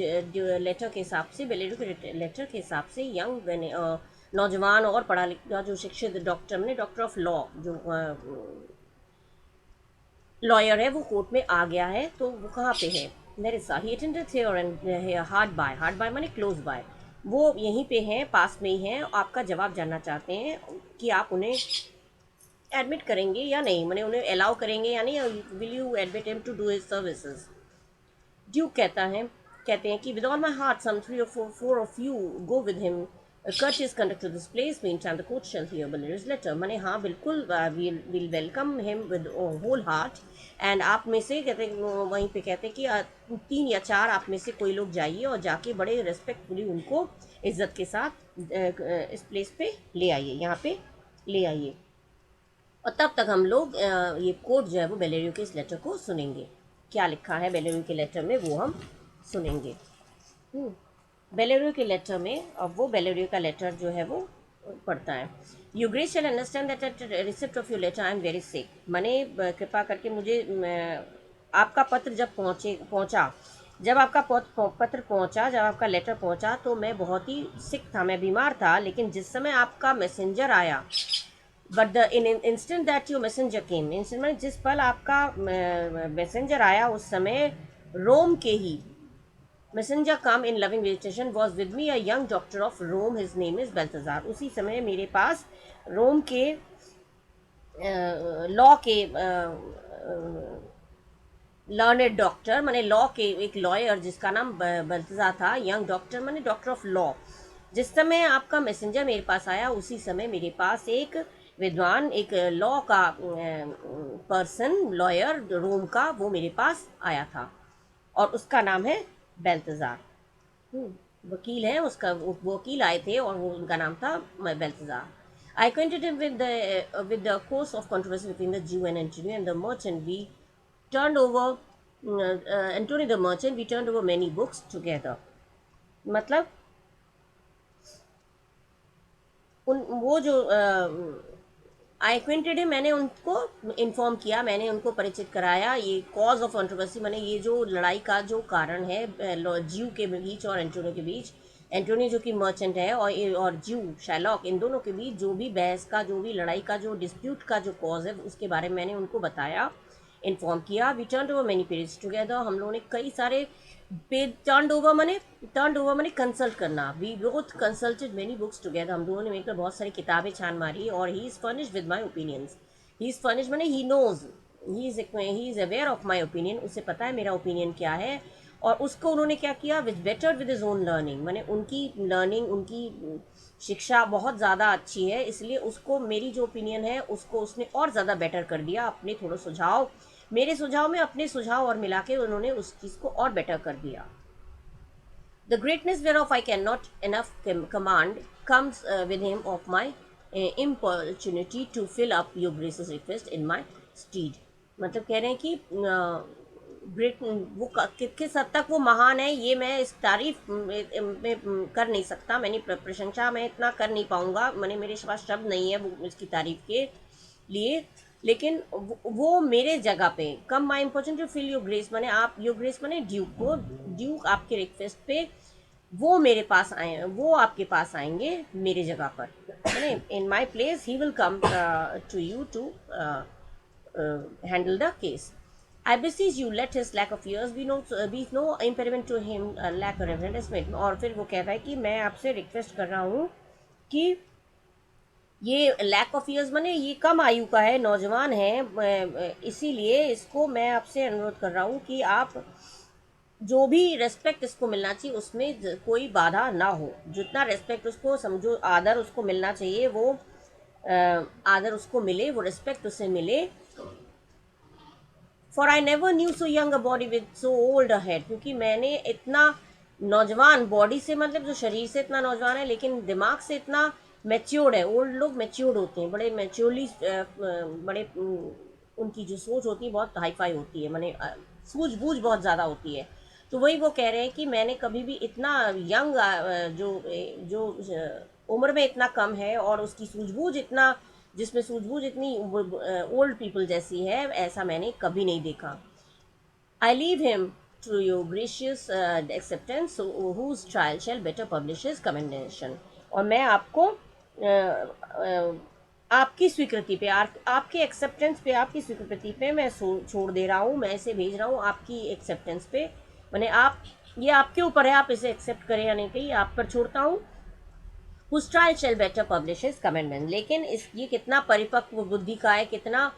Speaker 1: लेटर के हिसाब से, वेलेरियो के लेटर के हिसाब से यंग नौजवान और पढ़ा लिखा जो शिक्षित डॉक्टर, मैंने डॉक्टर ऑफ लॉ जो लॉयर है वो कोर्ट में आ गया है, तो वो कहाँ पे है, मेरे साथ ही attended here and hard by माने क्लोज बाय, वो यहीं पे हैं, पास में ही हैं, आपका जवाब जानना चाहते हैं कि आप उन्हें एडमिट करेंगे या नहीं, मैंने उन्हें अलाउ करेंगे या नहीं, will you admit him to do his services. Duke कहते हैं कि with all my heart some three or four of you go with him, courteous conduct to this place, meantime the court shall hear Valerius letter। मैंने हाँ बिल्कुल, will welcome him with whole heart, and आप में से कहते वहीं पे कहते हैं कि 3 या 4 आप में से कोई लोग जाइए और जाके बड़े रेस्पेक्टफुली उनको इज्जत के साथ इस प्लेस पे ले आइए, यहाँ पे ले आइए, और तब तक हम लोग ये कोर्ट जो है वो बेलेरियो के इस लेटर को सुनेंगे। क्या लिखा है बेलेरियो के लेटर में वो हम सुनेंगे। बेलेरियो के लेटर में, अब वो बेलेरियो का लेटर जो है वो पढ़ता है। You grace shall understand that at receipt of your letter I am very sick, मैंने कृपा करके मुझे आपका पत्र जब पहुँचा, जब आपका पत्र पहुँचा, जब आपका लेटर पहुँचा, तो मैं बहुत ही सिक था, मैं बीमार था, लेकिन जिस समय आपका मैसेंजर आया, but the in instant that your messenger came, instant में जिस पल आपका मैसेंजर आया, उस समय रोम के ही messenger come in loving vegetation was with me a young doctor of Rome, his name is Balthazar, उसी समय मेरे पास रोम के लॉ के लर्नेड डॉक्टर माने लॉ के एक लॉयर जिसका नाम बल्तजा था, यंग डॉक्टर माने डॉक्टर ऑफ लॉ। जिस समय आपका मैसेंजर मेरे पास आया उसी समय मेरे पास एक विद्वान, एक लॉ का पर्सन, लॉयर रोम का, वो मेरे पास आया था और उसका नाम है बेल्तजार। वकील है उसका, वो वकील आए थे और वो उनका नाम था बेल्तजार। I acquainted him with the course of controversy between the Jew and Antony and the merchant. We turned over Antony the merchant. We turned over many books together. मतलब उन वो जो आई एक्वेंटेड है, मैंने उनको इन्फॉर्म किया, मैंने उनको परिचित कराया ये कॉज ऑफ कंट्रोवर्सी, मैंने ये जो लड़ाई का जो कारण है ज्यू के बीच और एंटोनियो के बीच। एंटोनियो जो कि मर्चेंट है और ज्यू शैलॉक, इन दोनों के बीच जो भी बहस का, जो भी लड़ाई का, जो डिस्प्यूट का जो कॉज है उसके बारे में मैंने उनको बताया, इन्फॉर्म किया। We turn over many pages together, हम लोगों ने कई सारे पेज टर्न ओवर मैंने कंसल्ट करना। We both consulted many books together, हम दोनों ने मिलकर बहुत सारी किताबें छान मारी। और he is furnished with my opinions, he is furnished मैंने he knows, he is aware of my opinion, उसे पता है मेरा ओपिनियन क्या है। और उसको उन्होंने क्या किया, with better with is own learning, मैंने उनकी लर्निंग, उनकी शिक्षा बहुत ज़्यादा अच्छी है, इसलिए उसको मेरी जो ओपिनियन है उसको उसने और ज़्यादा बेटर कर दिया। अपने थोड़े सुझाव, मेरे सुझाव में अपने सुझाव और मिला के उन्होंने उस चीज़ को और बेटर कर दिया। The greatness whereof I cannot enough command comes with him of my importunity to fill up your grace's request in my stead. मतलब कह रहे हैं कि ग्रेट वो किस हद तक वो महान है ये मैं इस तारीफ में कर नहीं सकता, मैंने प्रशंसा मैं इतना कर नहीं पाऊंगा, मैंने मेरे पास शब्द नहीं है वो इसकी तारीफ के लिए। लेकिन वो मेरे जगह पे come my important to feel your grace, मैंने आप योर ग्रेस मैंने ड्यूक को, ड्यूक आपके रिक्वेस्ट पे वो मेरे पास आए, वो आपके पास आएंगे मेरे जगह पर, मैंने in my place he will come to you to handle the case. I beseech you, let his lack of years be no impediment to him lack of reverence। और फिर वो कह रहा है कि मैं आपसे रिक्वेस्ट कर रहा हूँ कि ये लैक ऑफ ईयर्स माने ये कम आयु का है, नौजवान है, इसीलिए इसको मैं आपसे अनुरोध कर रहा हूँ कि आप जो भी रेस्पेक्ट इसको मिलना चाहिए उसमें कोई बाधा ना हो, जितना रेस्पेक्ट उसको समझो, आदर उसको मिलना चाहिए, वो आदर उसको मिले, वो रेस्पेक्ट उसे मिले। For I never knew so young a body with so old a head, क्योंकि मैंने इतना नौजवान बॉडी से, मतलब जो शरीर से इतना नौजवान है लेकिन दिमाग से इतना मैच्योर्ड है। ओल्ड लोग मैच्योर्ड होते हैं, बड़े मैच्योरली, बड़े उनकी जो सोच होती है बहुत हाईफाई होती है, मैंने सूझबूझ बहुत ज़्यादा होती है। तो वही वो कह रहे हैं कि मैंने कभी भी इतना यंग, जो उम्र में इतना कम है और उसकी सूझबूझ इतना, जिसमें सूझबूझ इतनी ओल्ड पीपल जैसी है, ऐसा मैंने कभी नहीं देखा। I leave him to your gracious acceptance whose trial shall better publish his commendation. और मैं आपको आपकी स्वीकृति पे, आपके एक्सेप्टेंस पे, आपकी स्वीकृति पे मैं छोड़ दे रहा हूँ, मैं इसे भेज रहा हूँ आपकी एक्सेप्टेंस पे, मैंने आप, ये आपके ऊपर है, आप इसे एक्सेप्ट करें या नहीं करें, आप पर छोड़ता हूँ। whose trial shall better publish his commandment। लेकिन इस ये कितना परिपक्व बुद्धि का है, कितना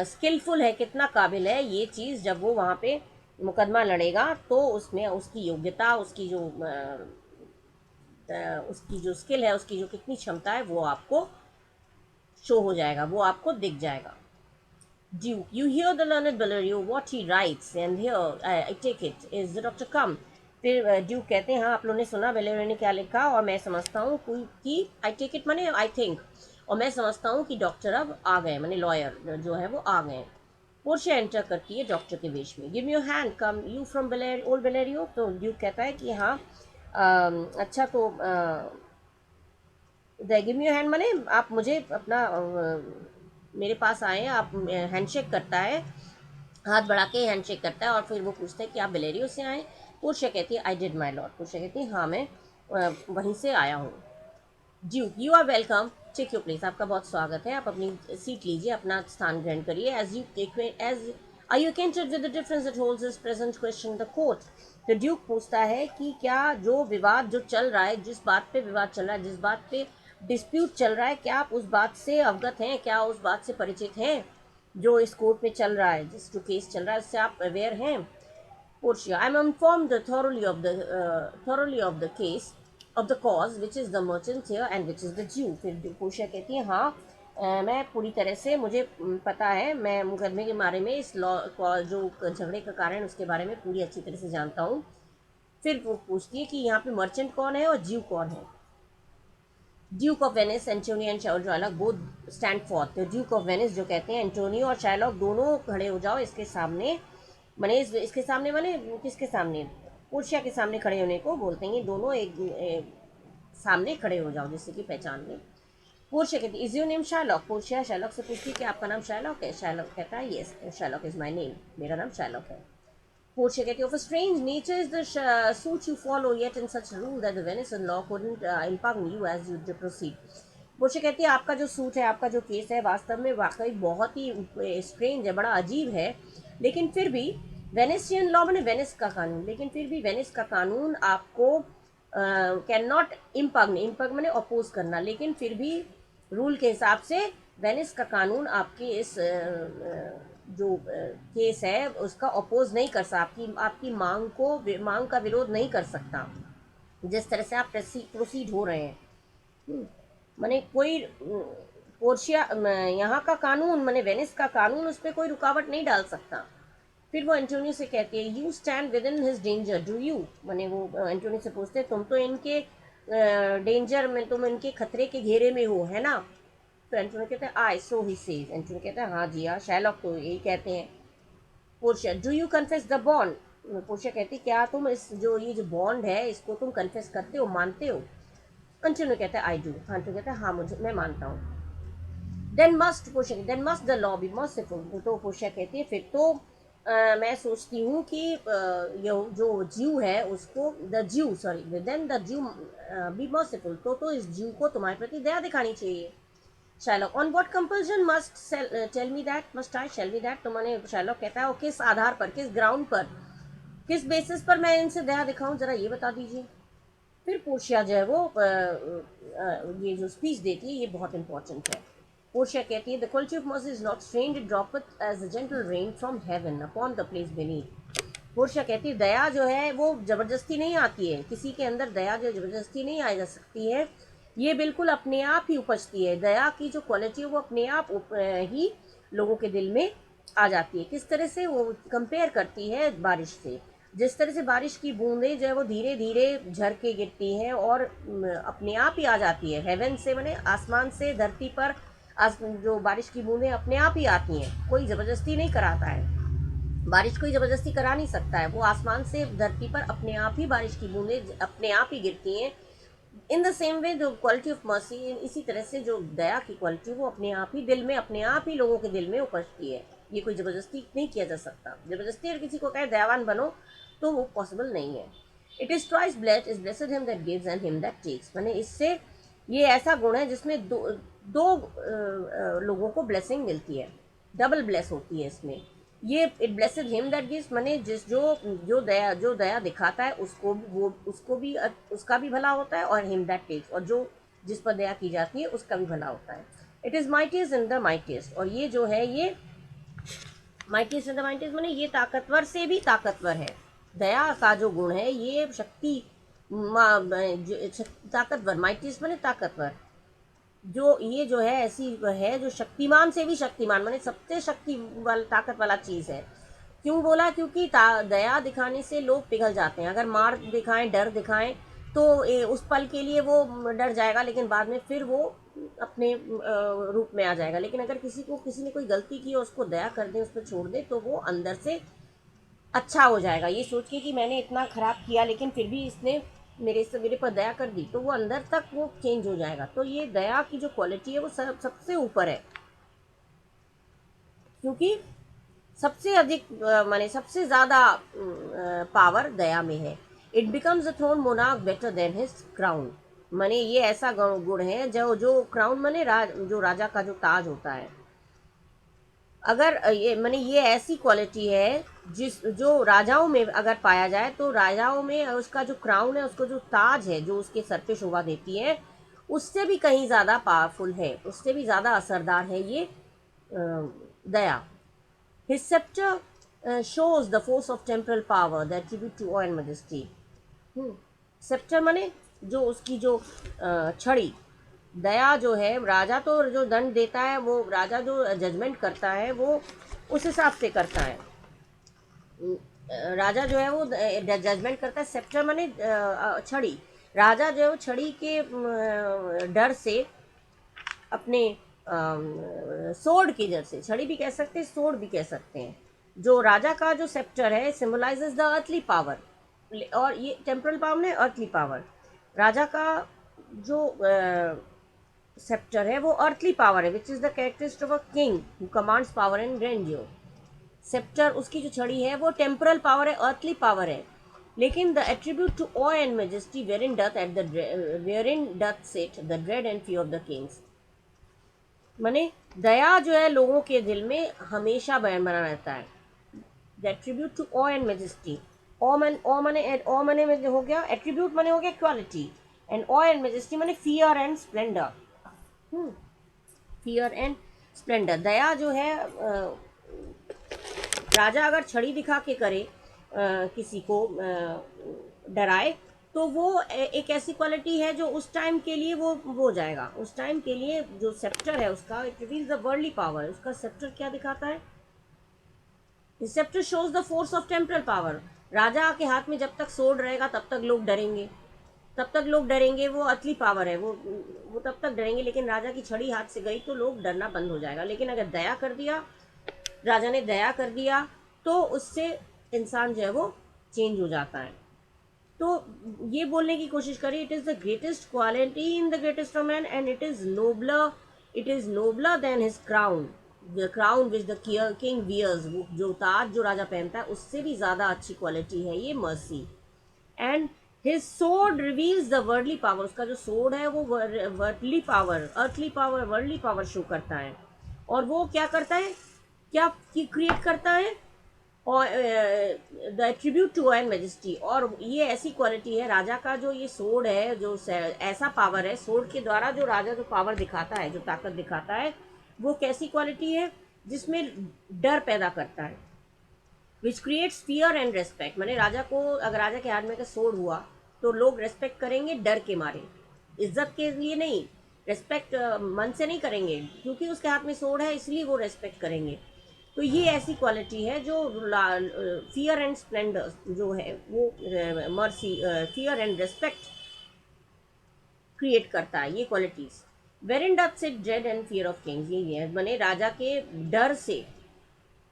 Speaker 1: स्किलफुल है, कितना काबिल है, ये चीज़ जब वो वहाँ पे मुकदमा लड़ेगा तो उसमें उसकी योग्यता, उसकी जो स्किल है, उसकी जो कितनी क्षमता है वो आपको शो हो जाएगा, वो आपको दिख जाएगा। Duke, you hear the learned Valerio what he writes, and here I take it is the doctor come। फिर ड्यूक कहते हैं हाँ आप लोगों ने सुना वेलेरियो ने क्या लिखा, और मैं समझता हूँ कि आई टेक इट माने आई थिंक, और मैं समझता हूँ कि डॉक्टर अब आ गए, माने लॉयर जो है वो आ गए। पोर्शिया एंटर करती है डॉक्टर के वेश में। Give me your hand, come you from old Valerio. तो ड्यूक कहता है कि हाँ अच्छा, तो गिव मी योर हैंड माने आप मुझे अपना मेरे पास आए हैं, आप हैंडशेक करता है, हाथ बढ़ा के हैंडशेक करता है, और फिर वो पूछते हैं कि आप बेलेरियो से आए। पुरुषा कहती है आई डिड माई लॉर्ड। पुरुषा कहती है हाँ मैं वहीं से आया हूँ। Duke, you are welcome, take your place, आपका बहुत स्वागत है, आप अपनी सीट लीजिए, अपना स्थान ग्रहण करिए। As are you acquainted with the difference that holds this present question in the court। तो ड्यूक पूछता है कि क्या जो विवाद जो चल रहा है, जिस बात पे विवाद चल रहा है, जिस बात पे डिस्प्यूट चल रहा है, क्या आप उस बात से अवगत हैं, क्या उस बात से परिचित हैं। जो इस कोर्ट में चल रहा है, जिस जो केस चल रहा है उससे आप अवेयर हैं? Portia, I am informed thoroughly of the case of the cause which is the merchant here and which is the Jew। फिर पोर्शिया कहती है हाँ, मैं पूरी तरह से मुझे पता है, मैं मुकदमे के बारे में, इस लॉ जो झगड़े का कारण उसके बारे में पूरी अच्छी तरह से जानता हूँ। फिर वो पूछती है कि यहाँ पे मर्चेंट कौन है और जीव कौन है। Duke of Venice, Antonio and Sherlock both stand for. तो ड्यूक ऑफ वेनिस जो कहते हैं एंटोनियो और शार्लॉक दोनों खड़े हो जाओ इसके सामने, माने इसके सामने, माने किसके सामने? पोर्शिया के सामने खड़े होने को बोलते हैं। दोनों एक सामने खड़े हो जाओ जिससे कि पहचान लें। पोर्शिया कहती है is your name Sherlock? Portia Sherlock से पूछती है कि आपका नाम शार्लॉक है? शार्लॉक कहता है yes, Sherlock is my name, मेरा नाम शार्लॉक है। Portia कहती है of a strange nature is the suit you follow, yet in such rule that the Venetian law couldn't impugn you as you proceed। Portia कहती है आपका जो suit है, आपका जो केस है, वास्तव में वाकई बहुत ही स्ट्रेंज है, बड़ा अजीब है, लेकिन फिर भी वेनेसियन लॉ मैंने वेनिस का कानून, लेकिन फिर भी वेनिस का कानून आपको कैन नॉट इम्पग्न, इम्पग्न मैंने अपोज करना, लेकिन फिर भी रूल के हिसाब से वेनिस का कानून आपके इस जो केस है उसका अपोज नहीं कर सकता, आपकी मांग का विरोध नहीं कर सकता जिस तरह से आप प्रोसीड हो रहे हैं। माने कोई पोर्शिया यहाँ का कानून माने वेनिस का कानून उस पर कोई रुकावट नहीं डाल सकता। फिर वो एंटोनियो से कहती है you stand with in his danger do you, माने वो एंटोनियो से पूछते हैं तुम तो इनके डेंजर में, तुम इनके खतरे के घेरे में हो, है ना? तो एंटोनियो कहते हैं आई, सो ही सेज। एंटोनियो कहता है हाँ जी हाँ, शार्लॉक तो यही कहते हैं। Portia do you confess the bond? Portia कहती क्या तुम इस ये जो बॉन्ड है इसको तुम कन्फेस करते हो, मानते हो? एंटोनियो कहता है आई डू। एंटोनियो कहता है हाँ मुझे, मैं मानता हूँ। Then must the law be merciful. तो पोर्शिया कहती है फिर तो मैं सोचती हूँ कि ये जो ज्यू है उसको then the Jew be merciful, तो इस ज्यू को तुम्हारे प्रति दया दिखानी चाहिए। Shylock on what compulsion must tell me that, must I tell me that? तो मैंने शार्लॉक कहता है वो किस आधार पर, किस ग्राउंड पर, किस बेसिस पर मैं इनसे दया दिखाऊं, जरा ये बता दीजिए। फिर पोर्शिया जो है वो ये जो स्पीच देती है ये बहुत इंपॉर्टेंट है। पोर्शिया कहती है the quality of mercy is not strained, it droppeth as a gentle rain from heaven upon the place beneath. Portia कहती है दया जो है वो जबरदस्ती नहीं आती है, किसी के अंदर दया जो जबरदस्ती नहीं आ जा सकती है, ये बिल्कुल अपने आप ही उपजती है। दया की जो क्वालिटी है वो अपने आप ही लोगों के दिल में आ जाती है। किस तरह से वो कंपेयर करती है बारिश से, जिस तरह से बारिश की बूंदें जो है वो धीरे धीरे झर के गिरती हैं और अपने आप ही आ जाती है हेवन से, मैंने आसमान से धरती पर जो बारिश की बूंदें अपने आप ही आती हैं, कोई ज़बरदस्ती नहीं कराता है, बारिश कोई ज़बरदस्ती करा नहीं सकता है, वो आसमान से धरती पर अपने आप ही बारिश की बूंदें अपने आप ही गिरती हैं। इन द सेम वे जो क्वालिटी ऑफ मर्सी, इसी तरह से जो दया की क्वालिटी वो अपने आप ही दिल में, अपने आप ही लोगों के दिल में उपजती है, ये कोई ज़बरदस्ती नहीं किया जा सकता। ज़बरदस्ती अगर किसी को कहे दयावान बनो तो वो पॉसिबल नहीं है। It is twice blessed is blessed him that gives and him that takes, मैंने इससे ये ऐसा गुण है जिसमें दो लोगों को ब्लेसिंग मिलती है, डबल ब्लेस होती है इसमें। ये it blessed him that gives माने जिस जो दया दिखाता है उसको भी उसका भी भला होता है, और हिम दैट टेक्स, और जो जिस पर दया की जाती है उसका भी भला होता है। It is mightiest in the mightiest, और ये जो है ये माइटियस्ट इन द माइटियस्ट माने ये ताकतवर से भी ताकतवर है। दया का जो गुण है ये ताकतवर, माइटियस्ट माने ताकतवर, जो ये जो है ऐसी है जो शक्तिमान से भी शक्तिमान, माने सबसे शक्ति वाला ताकत वाला चीज़ है। क्यों बोला? क्योंकि दया दिखाने से लोग पिघल जाते हैं। अगर मार दिखाएं, डर दिखाएं तो उस पल के लिए वो डर जाएगा, लेकिन बाद में फिर वो अपने रूप में आ जाएगा। लेकिन अगर किसी ने कोई गलती की और उसको दया कर दे, उस पर छोड़ दे, तो वो अंदर से अच्छा हो जाएगा। ये सोच के कि मैंने इतना ख़राब किया लेकिन फिर भी इसने मेरे पर दया कर दी, तो वो अंदर तक वो चेंज हो जाएगा। तो ये दया की जो क्वालिटी है वो सबसे ऊपर है, क्योंकि सबसे अधिक माने सबसे ज़्यादा पावर दया में है। It becomes the throne monarch better than his crown, माने ये ऐसा गुण है जो क्राउन माने जो राजा का जो ताज होता है। अगर ये माने ये ऐसी क्वालिटी है जो राजाओं में अगर पाया जाए तो राजाओं में उसका जो क्राउन है, उसको जो ताज है जो उसके सर पे शोभा देती है, उससे भी कहीं ज़्यादा पावरफुल है, उससे भी ज़्यादा असरदार है ये दया. His scepter shows the force of temporal power, the attribute to awe and majesty. Sceptre माने जो उसकी जो छड़ी. दया जो है, राजा तो जो दंड देता है, वो राजा जो जजमेंट करता है वो उस हिसाब से करता है. राजा जो है वो जजमेंट करता है. सेप्टर माने छड़ी. राजा जो है वो छड़ी के डर से अपने सोर्ड की जड़ से, छड़ी भी कह सकते हैं, सोर्ड भी कह सकते हैं, जो राजा का जो सेप्टर है सिम्बलाइजेस द अर्थली पावर. और ये टेम्परल पावर ने अर्थली पावर. राजा का जो सेप्टर है वो अर्थली पावर है, which is the characteristic of a king who commands power and grandeur. Sceptre, उसकी जो छड़ी है वो टेम्परल पावर है, अर्थली पावर है. लेकिन the attribute to awe and majesty wherein doth sit the dread and fear of the kings. माने दया जो है लोगों के दिल में हमेशा बना रहता है. The attribute to awe and majesty. Awe माने में हो गया, एट्रीब्यूट माने हो गया quality, and awe and majesty माने fear and splendour. Fear and splendour. दया जो है राजा अगर छड़ी दिखा के करे किसी को डराए, तो वो एक ऐसी क्वालिटी है जो उस टाइम के लिए वो हो जाएगा. उस टाइम के लिए जो सेप्टर है उसका, it reveals the worldly power. उसका सेप्टर क्या दिखाता है? Sceptre shows the force of temporal power. राजा के हाथ में जब तक सोर्ड रहेगा तब तक लोग डरेंगे, तब तक लोग डरेंगे. वो अर्थली पावर है, वो तब तक डरेंगे. लेकिन राजा की छड़ी हाथ से गई तो लोग डरना बंद हो जाएगा. लेकिन अगर दया कर दिया, राजा ने दया कर दिया, तो उससे इंसान जो है वो चेंज हो जाता है. तो ये बोलने की कोशिश करें, it is the greatest quality in the greatest of man, and it is nobler than his crown. The crown which the king wears. जो ताज जो राजा पहनता है उससे भी ज़्यादा अच्छी क्वालिटी है ये mercy. And his sword reveals the worldly power. उसका जो सोर्ड है वो worldly power, earthly power, worldly power show करता है. और वो क्या करता है, क्या क्रिएट करता है? और the attribute to and majesty. और ये ऐसी क्वालिटी है, राजा का जो ये सोर्ड है, जो ऐसा पावर है, सोर्ड के द्वारा जो राजा जो पावर दिखाता है, जो ताकत दिखाता है, वो कैसी क्वालिटी है? जिसमें डर पैदा करता है. Which creates fear and respect. मैंने राजा को, अगर राजा के हाथ में का सोर्ड हुआ तो लोग रेस्पेक्ट करेंगे डर के मारे, इज्जत के लिए नहीं. रेस्पेक्ट मन से नहीं करेंगे, क्योंकि उसके हाथ में सोर्ड है इसलिए वो रेस्पेक्ट करेंगे. तो ये ऐसी क्वालिटी है जो फियर एंड स्प्लेंडर जो है वो mercy, fear and respect create करता है. ये qualities. Wherein doth sit dread and fear of kings. ये है माने राजा के डर से,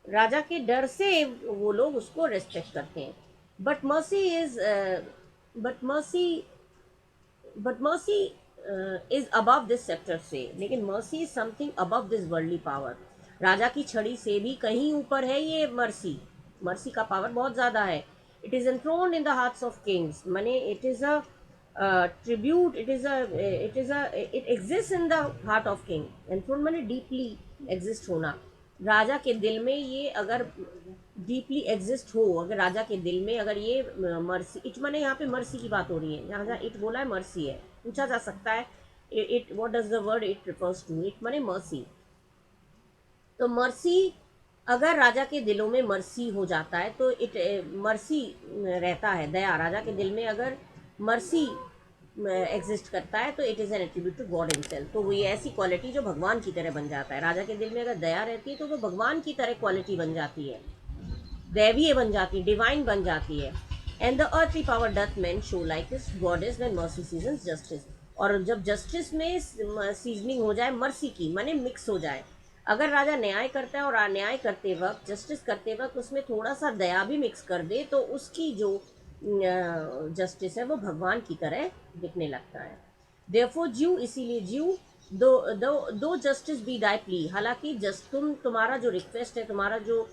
Speaker 1: राजा के डर से वो लोग उसको रेस्पेक्ट करते हैं. But mercy is but mercy but mercy is above this sceptre से. लेकिन mercy is something above this worldly power. राजा की छड़ी से भी कहीं ऊपर है ये मर्सी. मर्सी का पावर बहुत ज़्यादा है. It is enthroned in the hearts of kings. माने it is a tribute, it exist in the heart of king. Enthroned माने डीपली एग्जिस्ट होना. राजा के दिल में ये अगर डीपली एग्जिस्ट हो, अगर राजा के दिल में अगर ये मर्सी, इट माने यहाँ पे मर्सी की बात हो रही है. जहाँ जहाँ इट बोला है मर्सी है. पूछा जा सकता है it what does the word it refers to. It माने मर्सी. तो मर्सी, अगर राजा के दिलों में मर्सी हो जाता है तो इट मर्सी रहता है. दया, राजा के दिल में अगर मर्सी एग्जिस्ट करता है तो it is an attribute to God himself. तो वो ये ऐसी क्वालिटी जो भगवान की तरह बन जाता है. राजा के दिल में अगर दया रहती है तो वो भगवान की तरह क्वालिटी बन जाती है, दैवीय बन जाती है, डिवाइन बन जाती है. And the earthly power doth man show like this goddess when mercy seasons justice. और जब जस्टिस में सीजनिंग हो जाए मर्सी की, माने मिक्स हो जाए. अगर राजा न्याय करता है और न्याय करते वक्त, जस्टिस करते वक्त उसमें थोड़ा सा दया भी मिक्स कर दे तो उसकी जो जस्टिस है वो भगवान की तरह दिखने लगता है. देयरफॉर ज्यू, इसीलिए ज्यू, दो जस्टिस बी दाई प्ली. हालांकि तुम्हारा जो रिक्वेस्ट है, तुम्हारा जो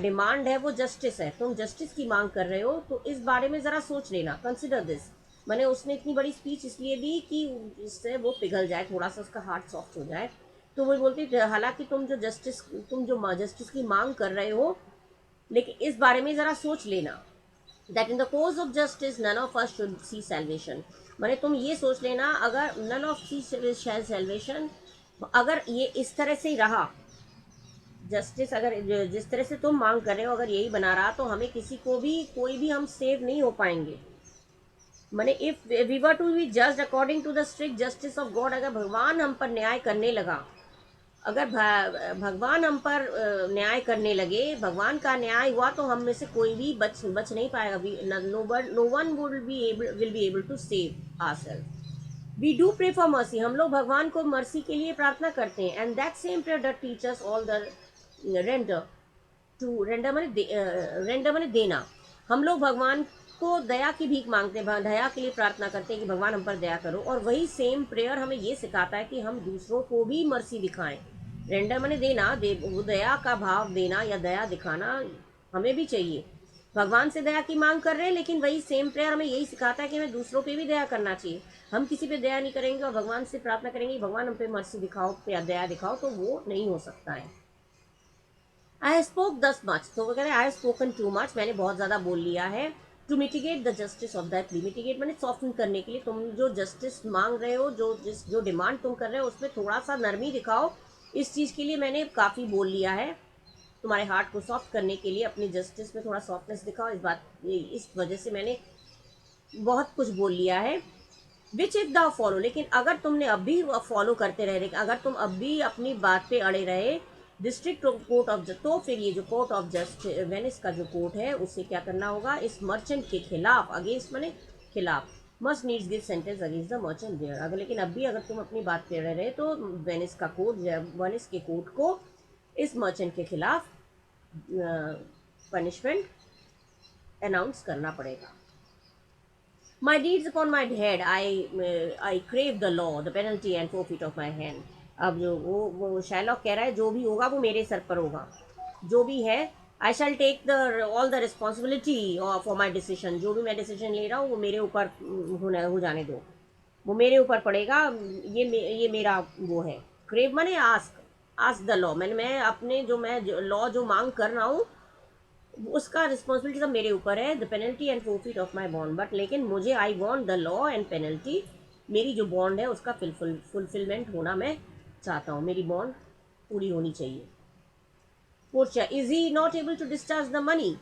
Speaker 1: डिमांड है वो जस्टिस है, तुम जस्टिस की मांग कर रहे हो, तो इस बारे में ज़रा सोच लेना. Consider this. मैंने उसने इतनी बड़ी स्पीच इसलिए दी कि इससे वो पिघल जाए, थोड़ा सा उसका हार्ट सॉफ्ट हो जाए. तो वो बोलती हालांकि तुम जो जस्टिस की मांग कर रहे हो, लेकिन इस बारे में ज़रा सोच लेना. That in the course of justice none of us should see salvation. मैंने तुम ये सोच लेना, अगर नन ऑफ सी सैल्वेशन, अगर ये इस तरह से ही रहा, जस्टिस अगर जिस तरह से तुम मांग कर रहे हो अगर यही बना रहा तो हमें किसी को भी कोई भी हम सेव नहीं हो पाएंगे। मैंने if we were to be just according to the strict justice of God, अगर भगवान हम पर न्याय करने लगा, अगर भगवान हम पर न्याय करने लगे, भगवान का न्याय हुआ तो हम में से कोई भी बच नहीं पाएगा। No one will be able to save ourself. We do pray for mercy, हम लोग भगवान को मर्सी के लिए प्रार्थना करते हैं। And that same prayer that teachers all the render to render मैंने देना। हम लोग भगवान को दया की भीख मांगते हैं, दया के लिए प्रार्थना करते हैं कि भगवान हम पर दया करो। और वही सेम प्रेयर हमें ये सिखाता है कि हम दूसरों को भी मर्सी दिखाएं। रेंडर मैंने देना, वो दया का भाव देना या दया दिखाना हमें भी चाहिए। भगवान से दया की मांग कर रहे हैं, लेकिन वही सेम प्रेयर हमें यही सिखाता है कि हमें दूसरों पे भी दया करना चाहिए। हम किसी पे दया नहीं करेंगे और भगवान से प्रार्थना करेंगे भगवान हम पे मर्सी दिखाओ या दया दिखाओ, तो वो नहीं हो सकता है। आई स्पोक 10 मच, तो वगैरह आई स्पोकन टू मच, मैंने बहुत ज़्यादा बोल लिया है। To mitigate the justice of that plea, mitigate मैंने सॉफ्टन करने के लिए, तुम जो जस्टिस मांग रहे हो, जो डिमांड तुम कर रहे हो उसमें थोड़ा सा नरमी दिखाओ। इस चीज़ के लिए मैंने काफ़ी बोल लिया है। तुम्हारे हार्ट को सॉफ्ट करने के लिए अपनी जस्टिस में थोड़ा सॉफ्टनेस दिखाओ, इस वजह से मैंने बहुत कुछ बोल लिया है। विच इफ द फॉलो, लेकिन अगर तुमने अब भी फॉलो करते रहे, अगर तुम अब भी अपनी बात पे अड़े रहे, डिस्ट्रिक्ट कोर्ट ऑफ तो फिर ये जो कोर्ट ऑफ जस्ट वेनिस का जो कोर्ट है उससे क्या करना होगा, इस मर्चेंट के खिलाफ, अगेंस्ट मैंने खिलाफ, must needs give sentence against the merchant there. अगर लेकिन अब भी अगर तुम अपनी बात पे अड़े रहे तो वेनिस का कोर्ट, वेनिस के कोर्ट को इस मर्चेंट के खिलाफ पनिशमेंट अनाउंस करना पड़ेगा। My deeds upon my head, I crave the law, the penalty and forfeit of my hand. अब जो वो शाइलॉक कह रहा है जो भी होगा वो मेरे सर पर होगा, जो भी है। I shall take the all the responsibility for my decision, जो भी मैं डिसीजन ले रहा हूँ वो मेरे ऊपर हो जाने दो, वो मेरे ऊपर पड़ेगा। ये मेरा वो है। क्रेव मैंने आस्क, आस्क द लॉ, मैं अपने जो मैं लॉ जो मांग कर रहा हूँ उसका रिस्पॉन्सिबिलिटी सब मेरे ऊपर है। The penalty and forfeit of my bond, but लेकिन मुझे I want the law and penalty, मेरी जो बॉन्ड है उसका फुलफिलमेंट होना मैं चाहता हूँ, मेरी बॉन्ड पूरी होनी चाहिए। Portia, is he not able to discharge the money,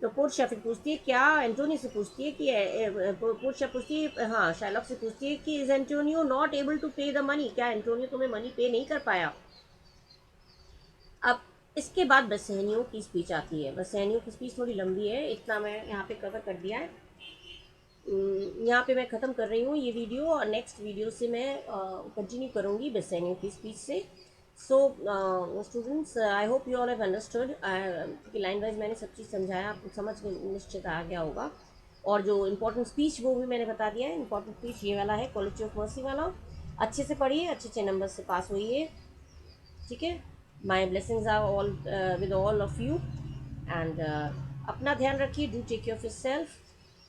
Speaker 1: तो पोर्शिया फिर पूछती है, क्या एंटोनियो से पूछती है कि पोर्शिया पूछती है, हाँ शाइलॉक से पूछती है कि is Antonio not able to pay the money, क्या एंटोनियो तुम्हें मनी पे नहीं कर पाया। अब इसके बाद बसहनियों की स्पीच आती है। बसहनियों की स्पीच थोड़ी लंबी है, इतना मैं यहाँ पे कवर कर दिया है। यहाँ पे मैं ख़त्म कर रही हूँ ये वीडियो, और नेक्स्ट वीडियो से मैं कंटिन्यू करूँगी बसहनियों की स्पीच से। So students, I hope you all have understood, क्योंकि लाइन वाइज मैंने सब चीज़ समझाया, आपको समझ में निश्चित आ गया होगा। और जो इम्पोर्टेंट स्पीच वो भी मैंने बता दिया है। इम्पोर्टेंट स्पीच ये वाला है, क्वालिटी ऑफ मर्सी वाला। अच्छे से पढ़िए, अच्छे अच्छे नंबर से पास होइए, ठीक है। My blessings are all with all of you, and अपना ध्यान रखिए, do take care of yourself,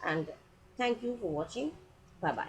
Speaker 1: and thank you for watching, bye bye.